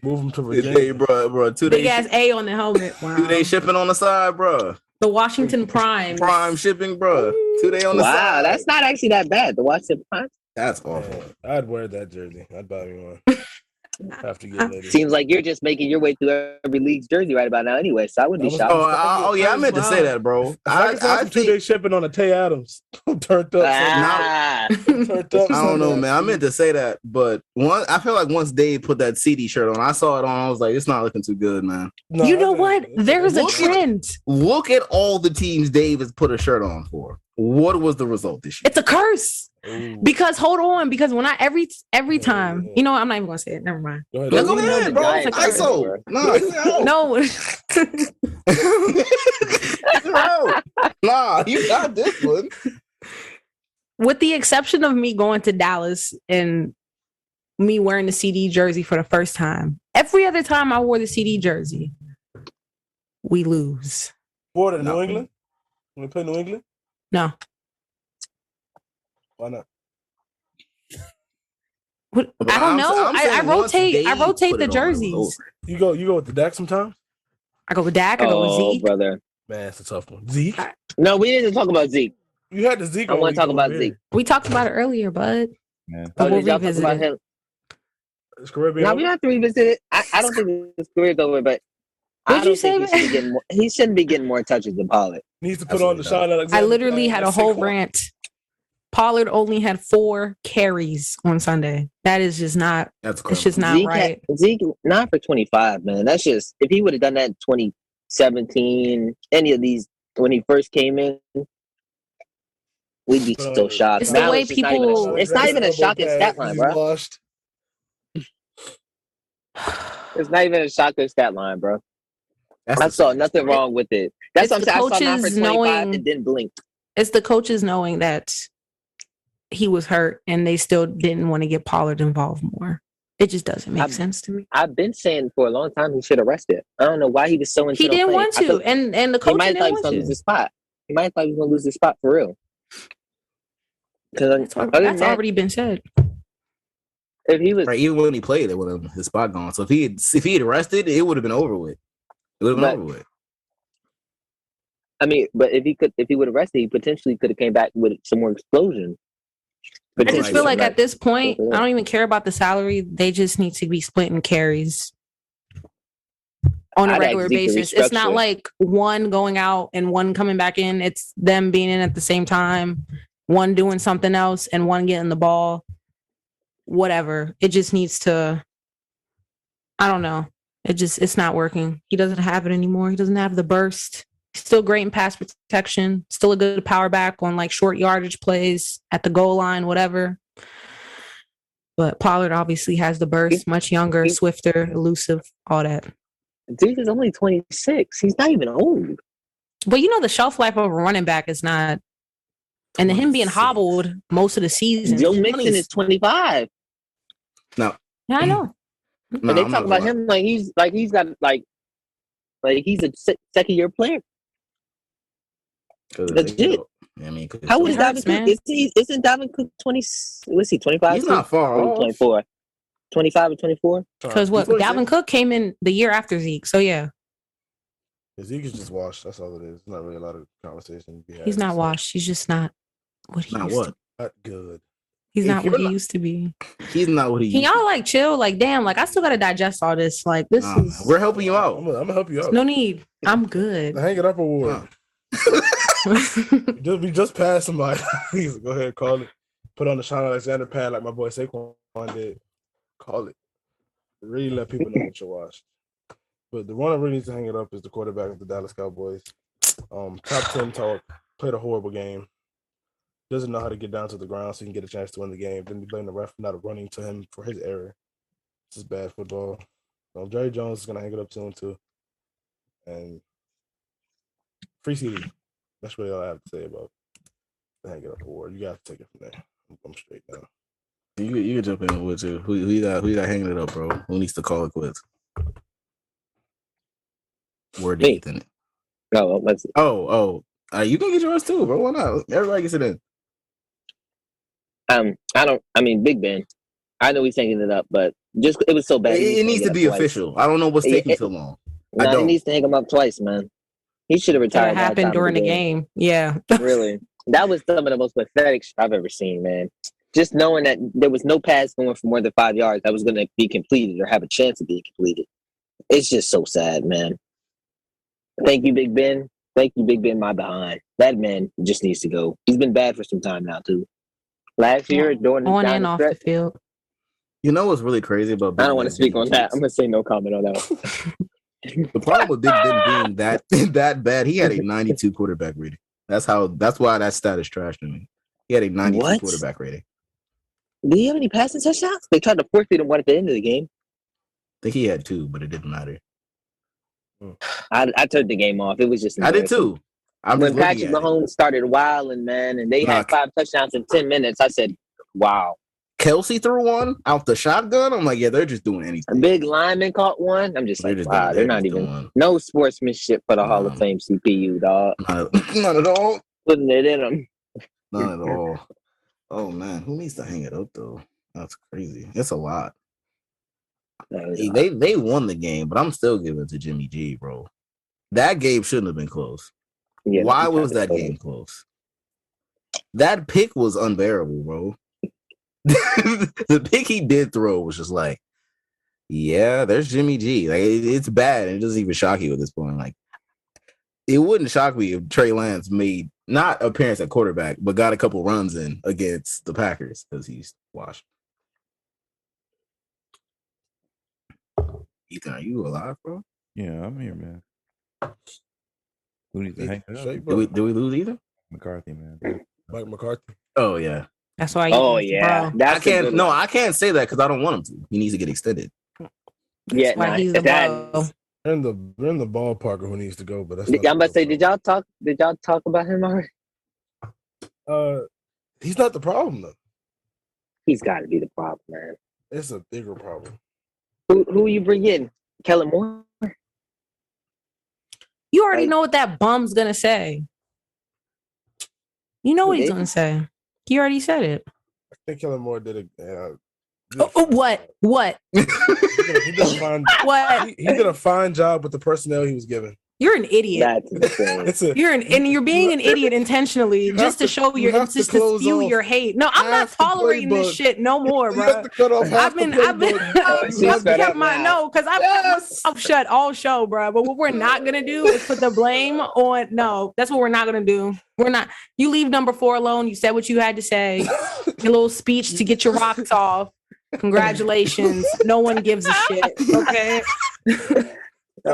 Move them to Virginia, bro. 2 days. Big ass A on the helmet. Wow. 2 day shipping on the side, bro. The Washington Prime. Prime shipping, bro. 2 day on the side. Wow, that's not actually that bad. The Washington Prime. That's awful. Yeah, I'd wear that jersey. I'd buy me one. Have to get later. Seems like you're just making your way through every league's jersey right about now, anyway. So I wouldn't be shocked. I meant to say that, bro. I think 2 day shipping on a Tay Adams. Turned up. I don't know, man. I meant to say that, but I feel like once Dave put that CD shirt on, I saw it on. I was like, it's not looking too good, man. No, you know what? There's a trend. Look at all the teams Dave has put a shirt on for. What was the result this year? It's a curse. Ooh. Because when I every time, you know what, I'm not even gonna say it. Never mind. Go ahead, bro. ISO. No, you got this one. With the exception of me going to Dallas and me wearing the CD jersey for the first time, every other time I wore the CD jersey, we lose. Wore to New England? When we play New England? No. Why not? I don't know. I rotate the jerseys. You go with the Dak sometimes? I go with Dak. I go with Zeke. Brother. Man, it's a tough one. Zeke? No, we didn't talk about Zeke. You had the Zeke. I want to talk about Zeke. We talked about it earlier, bud. But we'll revisit it. His career no, we don't have to revisit it. I don't think his career's over, but What'd you say? He shouldn't be getting more touches than Pollard. He needs to put on the Sean Alexander. I literally had a whole rant. Pollard only had 4 carries on Sunday. That is just not. It's just not Zeke right. Zeke not for 25, man. That's just if he would have done that in 2017, any of these when he first came in, we'd be so shocked. It's the way people. It's not even a shocking stat line, bro. It's not even a shocking stat line, bro. I saw nothing wrong with it. That's what I'm saying. I saw not for 25 and didn't blink. It's the coaches knowing that he was hurt and they still didn't want to get Pollard involved more. It just doesn't make sense to me. I've been saying for a long time he should have rested. I don't know why he was so into. He didn't want to, and the coach didn't want to. He might have thought he was going to lose his spot. He might have thought he was going to lose his spot for real. That's already been said. If he was even when he played, it would have his spot gone. So if he had rested, it would have been over with. It would have been over with. I mean, but if he would have rested, he potentially could have came back with some more explosion. I just feel like at this point, I don't even care about the salary. They just need to be splitting carries on a regular basis. It's not like one going out and one coming back in. It's them being in at the same time, one doing something else and one getting the ball. Whatever. It just needs to. I don't know. It's not working. He doesn't have it anymore. He doesn't have the burst. He's still great in pass protection. Still a good power back on like short yardage plays at the goal line, whatever. But Pollard obviously has the burst, much younger, swifter, elusive, all that. Dude is only 26. He's not even old. But you know the shelf life of a running back is not. And him being hobbled most of the season. Joe Mixon is 25. No. Yeah, I know. And they talk about him like he's got he's a second year player. Legit. I mean, how old is Dalvin Cook? Isn't Dalvin Cook 20? What's he? 25? He's not far off. 24. 25 or 24? Because Dalvin Cook came in the year after Zeke. So yeah. Zeke is just washed. That's all it is. Not really a lot of conversation. He's not washed. He's just not what he used to be. Not good. He's not what he used to be. He's not what he used to be. Can y'all like chill? Like, damn, like I still gotta digest all this. Like this is we're helping you out. I'm gonna help you out. No need. I'm good. The Hang It Up Award. We just passed somebody. Go ahead, call it. Put on the Sean Alexander pad like my boy Saquon did. Call it. Really let people know what you watched. But the one that really needs to hang it up is the quarterback of the Dallas Cowboys. Top 10 talk, played a horrible game. Doesn't know how to get down to the ground so he can get a chance to win the game. Then you blame the ref for not running to him for his error. This is bad football. Jerry Jones is going to hang it up 2-2. And free CD. That's really all I have to say about the hang it up award. You got to take it from there. I'm straight now. You can jump in with you. Who you got hanging it up, bro? Who needs to call it quits? Word to Ethan it. No, let's. You can get yours too, bro. Why not? Everybody gets it in. Big Ben. I know he's hanging it up, but it was so bad. It needs to be official. I don't know what's taking so long. He needs to hang him up twice, man. He should have retired. That happened during the game. Yeah. Really. That was some of the most pathetic shit I've ever seen, man. Just knowing that there was no pass going for more than 5 yards that was going to be completed or have a chance of being completed. It's just so sad, man. Thank you, Big Ben. Thank you, Big Ben, my behind. That man just needs to go. He's been bad for some time now, too. Last year, during on and off the field. You know what's really crazy about Big I don't want to speak on that. I'm going to say no comment on that. The problem with Big Ben being that bad, he had a 92 quarterback rating. That's why that stat is trash to me. He had a 92 quarterback rating. Did he have any passing touchdowns? They tried to forfeit him one at the end of the game. I think he had 2, but it didn't matter. I turned the game off. It was just I did too. When Patrick Mahomes started wilding, man, and they had 5 touchdowns in 10 minutes, I said, wow. Kelsey threw one out the shotgun. I'm like, yeah, they're just doing anything. A big lineman caught one. I'm just wow, they're not even no sportsmanship for the Hall of Fame CPU, dog. Not at all. Putting it in them. Not at all. Oh man, who needs to hang it up though? That's crazy. It's a lot. They won the game, but I'm still giving it to Jimmy G, bro. That game shouldn't have been close. Yeah, why was that game close? That pick was unbearable, bro. The pick he did throw was just like, yeah, there's Jimmy G. Like it's bad, and it doesn't even shock you at this point. Like it wouldn't shock me if Trey Lance made not appearance at quarterback, but got a couple runs in against the Packers because he's washed. Ethan, are you alive, bro? Yeah, I'm here, man. Who needs to hang it up? Did we lose either? McCarthy, man. Mike McCarthy. Oh yeah. That's why. I can't say that because I don't want him to. He needs to get extended. That's why he's the ball. We're in the ballpark of who needs to go, but that's. I'm about to say, did y'all talk about him already? He's not the problem though. He's got to be the problem, man. It's a bigger problem. Who you bring in? Kellen Moore? You already know what that bum's gonna say. You know what he's gonna say. He already said it. I think Kellen Moore did a. What? He did a fine job with the personnel he was given. You're an idiot. You're being an idiot intentionally just to show to spew your hate. No, I'm not tolerating this shit no more, bro. I've been kept my no because I've shut all show, bro. But what we're not gonna do is put the blame on. No, that's what we're not gonna do. We're not. You leave number 4 alone. You said what you had to say. Your little speech to get your rocks off. Congratulations. No one gives a shit. Okay. We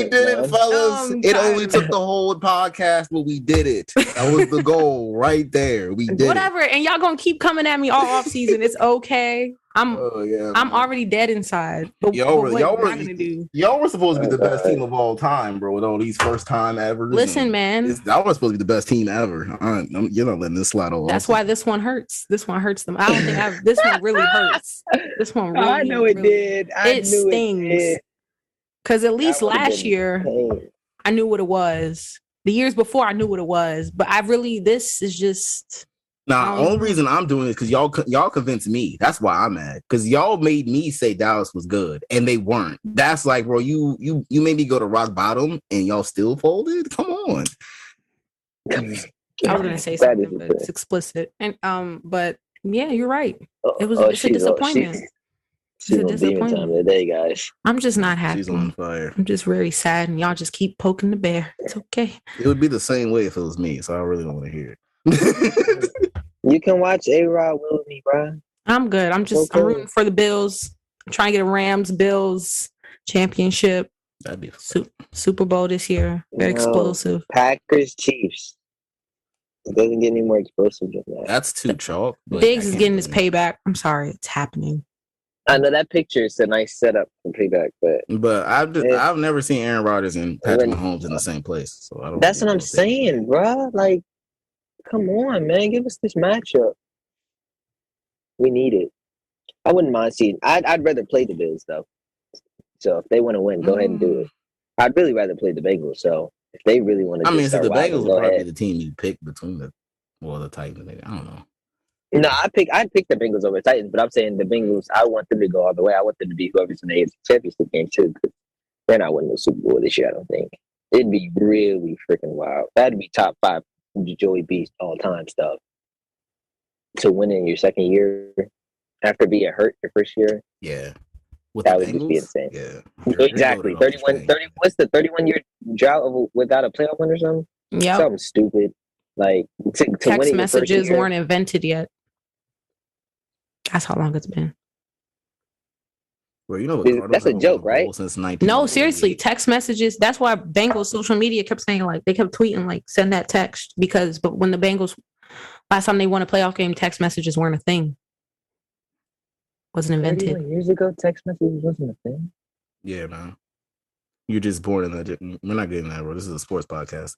did it, fellas. It only took the whole podcast, but we did it. That was the goal right there. We did whatever. And y'all gonna keep coming at me all off season. It's okay. I'm already dead inside. But y'all were supposed to be the best team of all time, bro. With all these first time ever. Listen, man. Y'all were supposed to be the best team ever. You're not letting this slide all. That's why this one hurts. This one hurts them. I don't think this one really hurts. This one really. I know it did. It stings. Because at least last year, I knew what it was. The years before, I knew what it was. But this is just. Nah, the only reason I'm doing this because y'all convinced me. That's why I'm mad. Because y'all made me say Dallas was good, and they weren't. That's like, bro, you made me go to rock bottom, and y'all still folded. Come on. I was gonna say something, but it's explicit. And but yeah, you're right. It's a disappointment. She's on demon time today, guys. I'm just not happy. She's on fire. I'm just very sad, and y'all just keep poking the bear. It's okay. It would be the same way if it was me, so I really don't want to hear it. You can watch A-Rod with me, bro. I'm good. I'm rooting for the Bills. I'm trying to get a Rams, Bills, championship. That'd be Super Bowl this year. Very explosive. Packers, Chiefs. It doesn't get any more explosive than that. That's too chalk. Diggs is getting his payback. I'm sorry, it's happening. I know that picture is a nice setup for payback, but I've never seen Aaron Rodgers and Patrick Mahomes in the same place. So I don't. That's what I'm saying, bro. Like, come on, man, give us this matchup. We need it. I wouldn't mind seeing. I'd rather play the Bills though. So if they want to win, go ahead and do it. I'd really rather play the Bengals. So if they really want to, so the Bengals would probably be the team you pick between the Titans. I don't know. No, I'd pick the Bengals over the Titans, but I'm saying the Bengals, I want them to go all the way. I want them to be whoever's in the AFC Championship game too, because they're not winning the Super Bowl this year, I don't think. It'd be really freaking wild. That'd be top 5 Joey Beast all time stuff. To win in your second year after being hurt your first year. Yeah. That would just be insane. Yeah. Exactly. 30, what's the 31-year drought without a playoff win or something? Yeah. Something stupid. Like to text messages weren't invented yet. That's how long it's been. Well, you know what, that's a joke, right? Since no, seriously, text messages. That's why Bengals social media kept saying, like, they kept tweeting, like, send that text, but when the Bengals last time they won a playoff game, text messages weren't a thing. Wasn't invented. Years ago, text messages wasn't a thing. Yeah, man. You're just born in the. We're not getting that, bro. This is a sports podcast.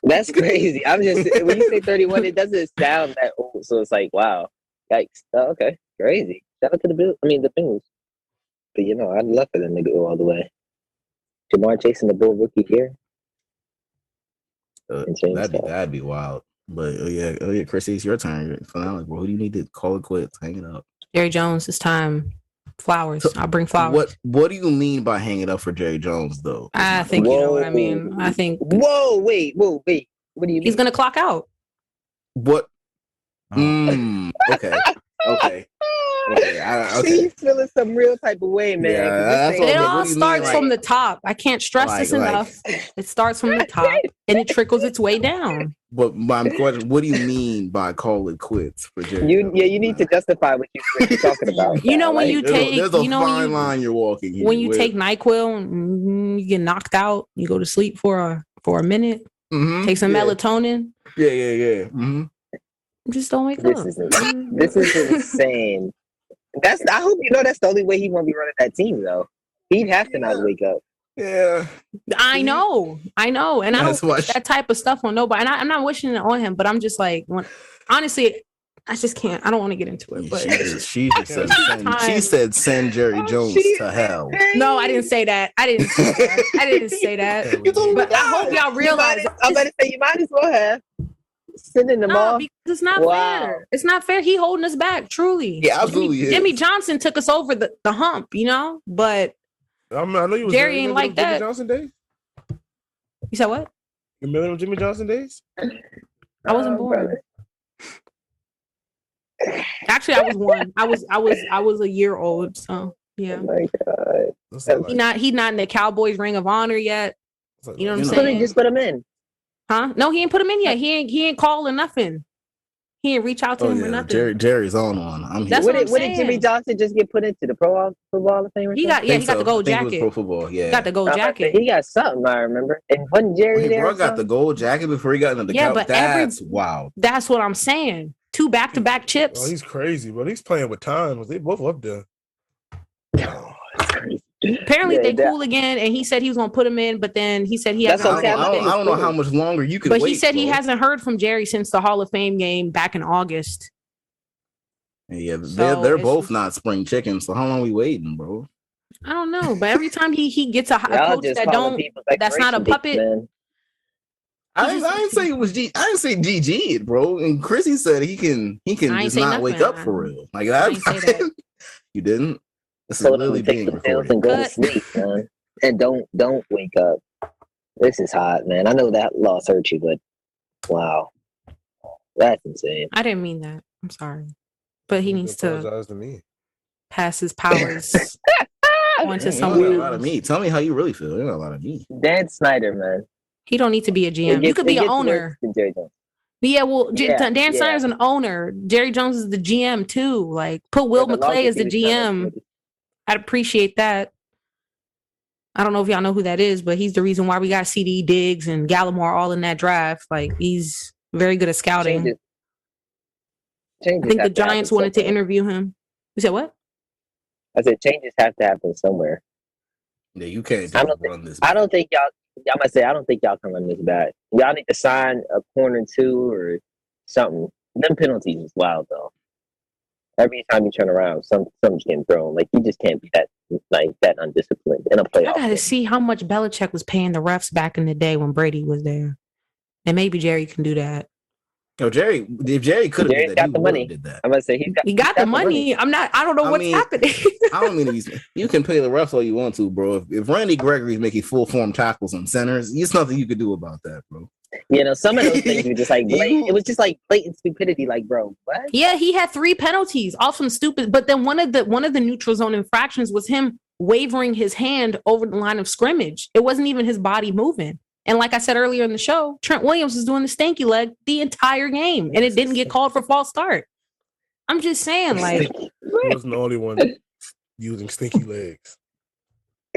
That's crazy. I'm just when you say 31, it doesn't sound that old. So it's like, wow, yikes. Oh, okay, crazy. Shout out to the Bengals. But I'd love for them to go all the way. Jamar chasing the Bull rookie here. That'd be wild. But yeah, Chrissy, it's your turn. Finale, bro. Who do you need to call it quits? Hang it up. Jerry Jones, it's time. Flowers. I'll bring flowers. What do you mean by hang it up for Jerry Jones, though? I think you know what I mean. I think. Wait. What do you mean? He's gonna clock out. What? Okay. Okay. See, he's feeling some real type of way, man. Yeah, it all starts from the top. I can't stress this enough. It starts from the top and it trickles its way down. But my question: what do you mean by call it quits for Jerry? You need to justify what you're talking about. When you take, there's a fine line you're walking. Here when you take NyQuil, you get knocked out. You go to sleep for a minute. Mm-hmm. Take some melatonin. Yeah. Mm-hmm. Just don't wake up. This is insane. I hope that's the only way he won't be running that team, though. He'd have to not wake up. Yeah, I know, and I don't wish that type of stuff on nobody. And I'm not wishing it on him, but I'm just like, honestly, I just can't. I don't want to get into it. But she said send Jerry Jones to hell. No, I didn't say that. I didn't say that. But I hope y'all realize. I'm about to say you might as well have. Sending them off. Because it's not fair. It's not fair. He holding us back, truly. Yeah, absolutely. Jimmy Johnson took us over the hump, but I know you was Jerry ain't like that. Jimmy Johnson days? You said what? You remember Jimmy Johnson days? I wasn't born. Actually, I was one. I was a year old. So yeah. Oh my God. He's not in the Cowboys Ring of Honor yet. You know what I'm saying? Just put him in. Huh? No, he ain't put him in yet. He ain't calling nothing. He ain't reach out to him or nothing. Jerry's on one. I'm here. That's what did Jimmy Johnson just get put into the Pro Football Hall of Fame? He got the gold jacket. Pro Football, yeah. He got the gold jacket. He got something, I remember. And wasn't Jerry there? Got the gold jacket before he got into the Cowboys. That's wow. That's what I'm saying. 2 back-to-back chips. Oh, he's crazy, but he's playing with time. They both up there. Oh, that's crazy. Apparently they cool again, and he said he was gonna put him in, but then he said he hasn't. I don't know how much longer you could. But he said he hasn't heard from Jerry since the Hall of Fame game back in August. Yeah, they're both not spring chickens. So how long are we waiting, bro? I don't know, but every time he gets a coach that's not a puppet. I didn't say it was G. I didn't say GG, bro. And Chrissy said he can just not wake up for real. Like that. You didn't. This is literally being recorded. And go to sleep, man. And don't wake up. This is hot, man. I know that loss hurt you, but wow, that's insane. I didn't mean that. I'm sorry, but he needs to apologize to me. Pass his powers on to someone else. A lot of me. Tell me how you really feel. There's a lot of me. Dan Snyder, man. He don't need to be a GM. You could be an owner. Yeah, well, Dan Snyder's an owner. Jerry Jones is the GM too. Like, put Will McClay as the GM. I'd appreciate that. I don't know if y'all know who that is, but he's the reason why we got CD Diggs and Gallimore all in that draft. Like, he's very good at scouting. I think the Giants wanted to interview him. You said what? I said changes have to happen somewhere. Yeah, you can't run this. I don't think y'all might say, I don't think y'all can run this back. Y'all need to sign a corner 2 or something. Them penalties is wild though. Every time you turn around, something's getting thrown. Like, you just can't be that undisciplined in a playoff. I gotta see how much Belichick was paying the refs back in the day when Brady was there, and maybe Jerry can do that. No, if Jerry could have got the money. Did that. I'm gonna say he got the money. I don't know what's happening. I don't mean you can pay the refs all you want to, bro. If Randy Gregory's making full form tackles on centers, there's nothing you could do about that, bro. You know, some of those things were just like it was just like blatant stupidity. Like, bro, what? Yeah, he had 3 penalties, all some stupid. But then one of the neutral zone infractions was him wavering his hand over the line of scrimmage. It wasn't even his body moving. And like I said earlier in the show, Trent Williams was doing the stanky leg the entire game, and it didn't get called for false start. I'm just saying, like, he wasn't the only one using stinky legs.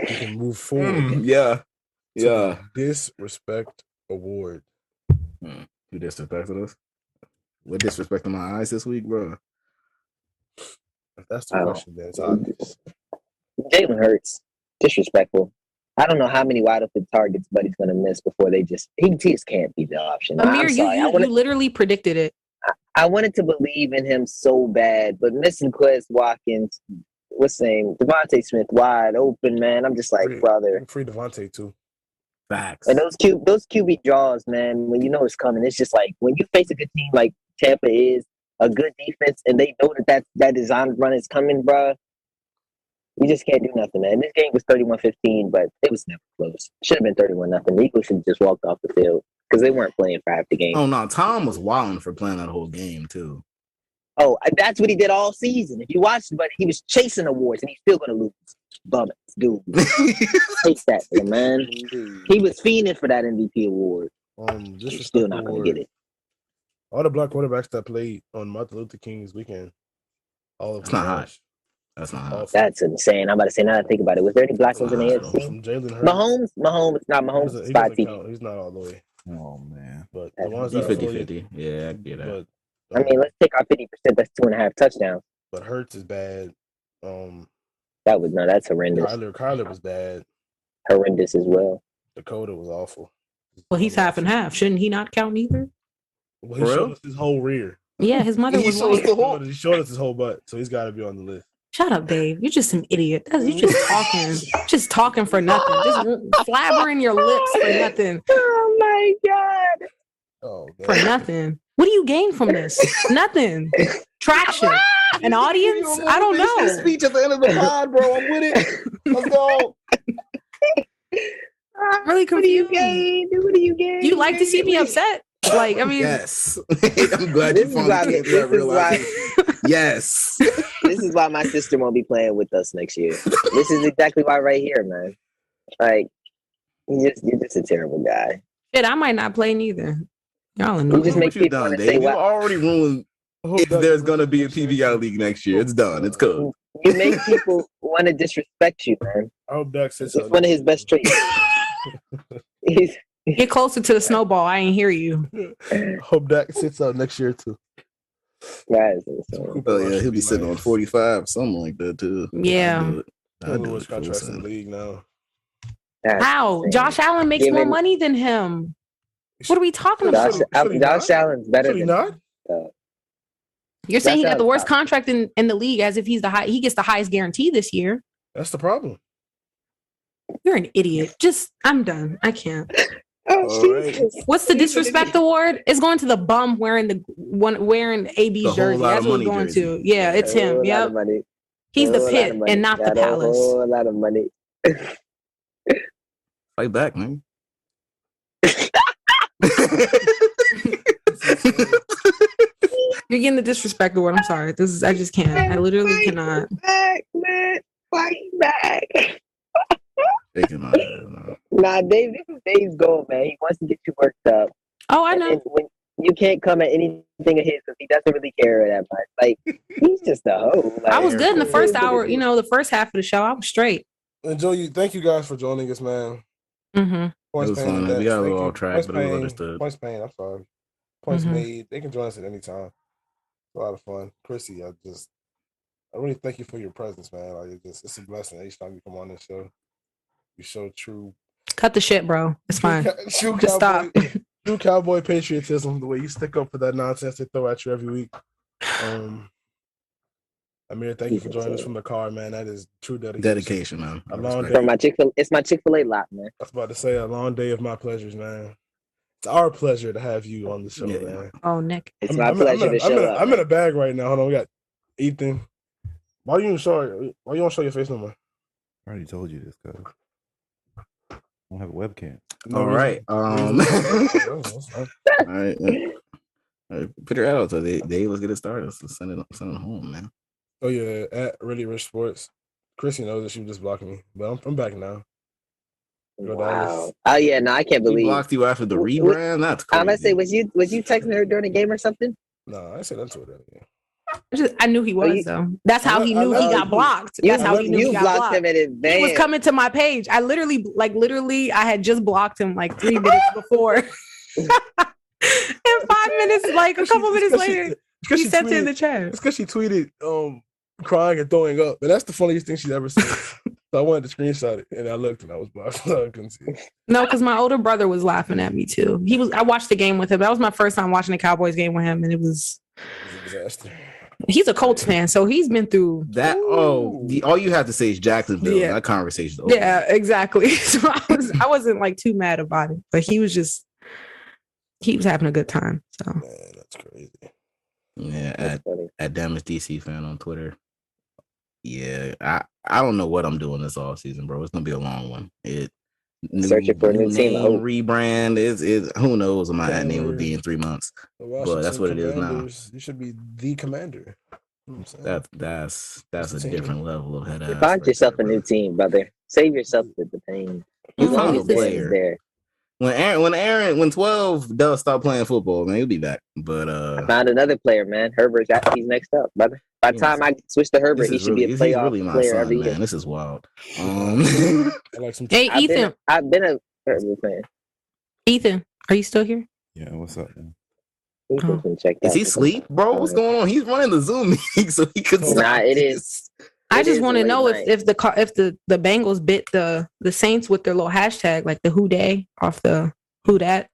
He can move forward. Yeah. Disrespect award. You disrespected us? What disrespecting my eyes this week, bro? If that's the question, then it's obvious. Jalen Hurts, disrespectful. I don't know how many wide open targets Buddy's going to miss before he just can't be the option. Amir, you literally predicted it. I wanted to believe in him so bad, but missing Quez Watkins, what's his name? Devontae Smith wide open, man. I'm just like, brother. Free Devontae too. Facts. And those QB draws, man, when you know it's coming, it's just like when you face a good team like Tampa is, a good defense, and they know that design run is coming, bro. You just can't do nothing, man. This game was 31-15, but it was never close. Should have been 31-0. The Eagles should have just walked off the field because they weren't playing for half the game. Oh, no. Tom was wilding for playing that whole game, too. Oh, that's what he did all season. If you watch it, but he was chasing awards, and he's still going to lose. Bum it, dude. Chase that, man. He was fiending for that MVP award. He's still not going to get it. All the black quarterbacks that played on Martin Luther King's weekend, all of them. It's not hot. That's not hot. That's insane. I'm about to say, now that I think about it, was there any black ones in the AFC? Mahomes, spot TV. He's not all the way. Oh, man. But the ones that 50-50. Yeah, I get that. But, I mean, let's take our 50%. That's 2.5 touchdowns. But Hurts is bad. That's horrendous. Kyler was bad. Horrendous as well. Dakota was awful. Well, he's half and half. Shouldn't he not count either? Well, he showed us his whole rear. Yeah, his mother was white. He showed us his whole butt, so he's got to be on the list. Shut up, Dave. You're just some idiot. You're just talking for nothing. Just flabbering your lips for nothing. Oh my god. Oh, man. For nothing. What do you gain from this? Nothing. Traction. An audience? I don't know. Speech at the end of the pod, bro. I'm with it. Let's go. I'm really confused. What do you gain? You like to see me upset? Like, I mean, yes. I'm glad you finally came to that realization. Yes. This is why my sister won't be playing with us next year. This is exactly why right here, man. Like, you're just a terrible guy. Shit, I might not play neither. Y'all know. You just make people want to say, you already ruined if there's going to be a PBI league next year. It's done. It's cooked. You make people want to disrespect you, man. I hope Dak sits It's one of his best traits. Get closer to the snowball. I ain't hear you. Hope Dak sits out next year too. Right. Oh yeah, he'll be sitting on 45, something like that too. Yeah. What's contracts in the league now? How? Josh Allen makes more money than him. What are we talking about? Josh Allen's better than not. You're saying he got the worst contract in the league, as if he gets the highest guarantee this year. That's the problem. You're an idiot. I'm done. I can't. Oh, right. What's the disrespect award? It's going to the bum wearing AB's jersey. That's what it's going to. Yeah, it's him. Yep. He's the pit and not the palace. A lot of money. Fight back, man. You're getting the disrespect award. I'm sorry. I just can't. I literally cannot. Back, man. Fight back. No. Nah, Dave, this is Dave's goal, man. He wants to get you worked up. Oh, I know. And you can't come at anything of his because he doesn't really care that much. Like he's just a hoe. Like, I was good in the first hour. You know, the first half of the show, I was straight. Enjoy. Thank you guys for joining us, man. Mm-hmm. Points pain. Fun, we got a little off track, but it was understood. Points pain. I'm sorry. Points made. They can join us at any time. It's a lot of fun. Chrissy, I really thank you for your presence, man. Like it's a blessing each time you come on this show. You show true. Cut the shit, bro. It's fine. Just stop. True cowboy patriotism, the way you stick up for that nonsense they throw at you every week. Amir, thank you for joining us from the car, man. That is true dedication, man. A long day. From my Chick-fil-A, it's my Chick-fil-A lot, man. I was about to say a long day of my pleasures, man. It's our pleasure to have you on the show, man. Oh, Nick. It's my pleasure to show up. I'm in a bag right now. Hold on, we got Ethan. Why you don't show your face no more? I already told you this, cuz. I don't have a webcam. All right. All right. Put your out so they let's get it started. Let's send it home, man. Oh yeah, at Really Rich Sports. Chrissy knows that she was just blocking me, but I'm back now. Wow. Oh yeah, no, I can't believe he blocked you after the rebrand. That's crazy. I'm gonna say, was you texting her during the game or something? No, I said that to her. I knew he was though. That's how he knew he got blocked. That's how he knew he got blocked. Him in advance. He was coming to my page. I literally, I had just blocked him like 3 minutes before. And 5 minutes, like a couple minutes later, he sent it in the chat. It's because she tweeted crying and throwing up, and that's the funniest thing she's ever said. So I wanted to screenshot it, and I looked, and I was blocked. So I couldn't see it. No, because my older brother was laughing at me too. I watched the game with him. That was my first time watching the Cowboys game with him, and it was a disaster. He's a Colts fan, so he's been through that. All you have to say is Jacksonville. Yeah. That conversation's over. Yeah, exactly. So I wasn't like too mad about it, but he was having a good time. So man, that's crazy. Yeah, at Damage DC fan on Twitter. Yeah, I don't know what I'm doing this off season, bro. It's gonna be a long one. Searching for a new team, rebrand is who knows what my name would be in 3 months. But that's what it is now. You should be the commander. That's a different level of head ass. Find yourself a new team, brother. Save yourself the pain. You found a player there. When 12 does stop playing football, man, he'll be back. But I found another player, man. He's next up, brother. By the time I switch to Herbert, he should be a playoff player every year. This is wild. Hey, Ethan. I've been a Herbert fan. Ethan, are you still here? Yeah, what's up, man? Is he asleep, bro? What's going on? He's running the Zoom meeting, so he could. Nah, it is. I just want to know if the Bengals bit the Saints with their little hashtag, like the Who Day off the Who Dat.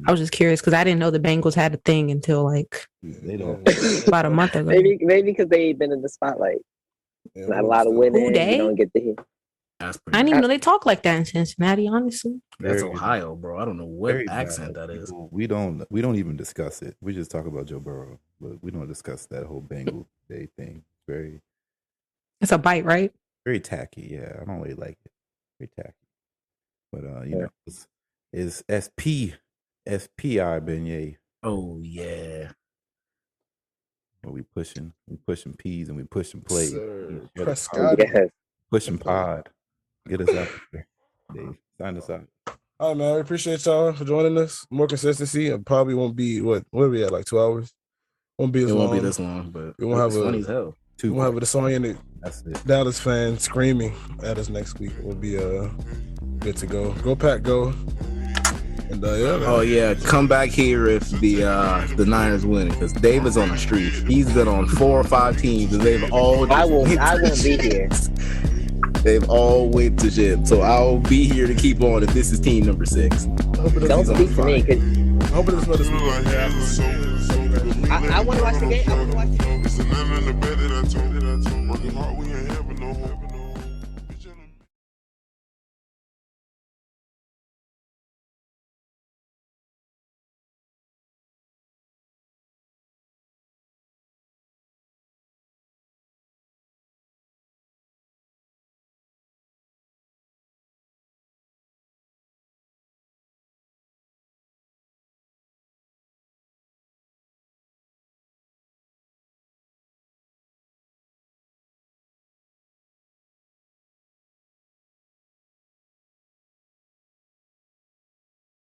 I was just curious because I didn't know the Bengals had a thing until like about a month ago. Maybe because they ain't been in the spotlight. Not a lot of winning. Who Day? You don't get to hear. I didn't even know they talk like that in Cincinnati. Honestly, that's Ohio, bro. I don't know what accent that is. We don't even discuss it. We just talk about Joe Burrow, but we don't discuss that whole Bengal Day thing. It's a bite, right? Very tacky. Yeah, I don't really like it. Very tacky. But you know, it's SPI beignet. Oh yeah. But we pushing peas and we pushing plays. Pushing pod. Get us out there. Dave, sign us out. All right, man. We appreciate y'all for joining us. More consistency. It probably won't be what are we at, like 2 hours? Won't be as long. Won't be this long, but we won't have funny as hell. We won't have a disoriented Dallas fan screaming at us next week. We'll be good to go. Go Pack, go. And oh yeah, come back here if the Niners win, because Dave is on the street. He's been on 4 or 5 teams, and they've all. I won't be here. They've all went to shit, so I'll be here to keep on if this is team number 6. Don't speak to me, because I hope it is not this week. I want to watch the game.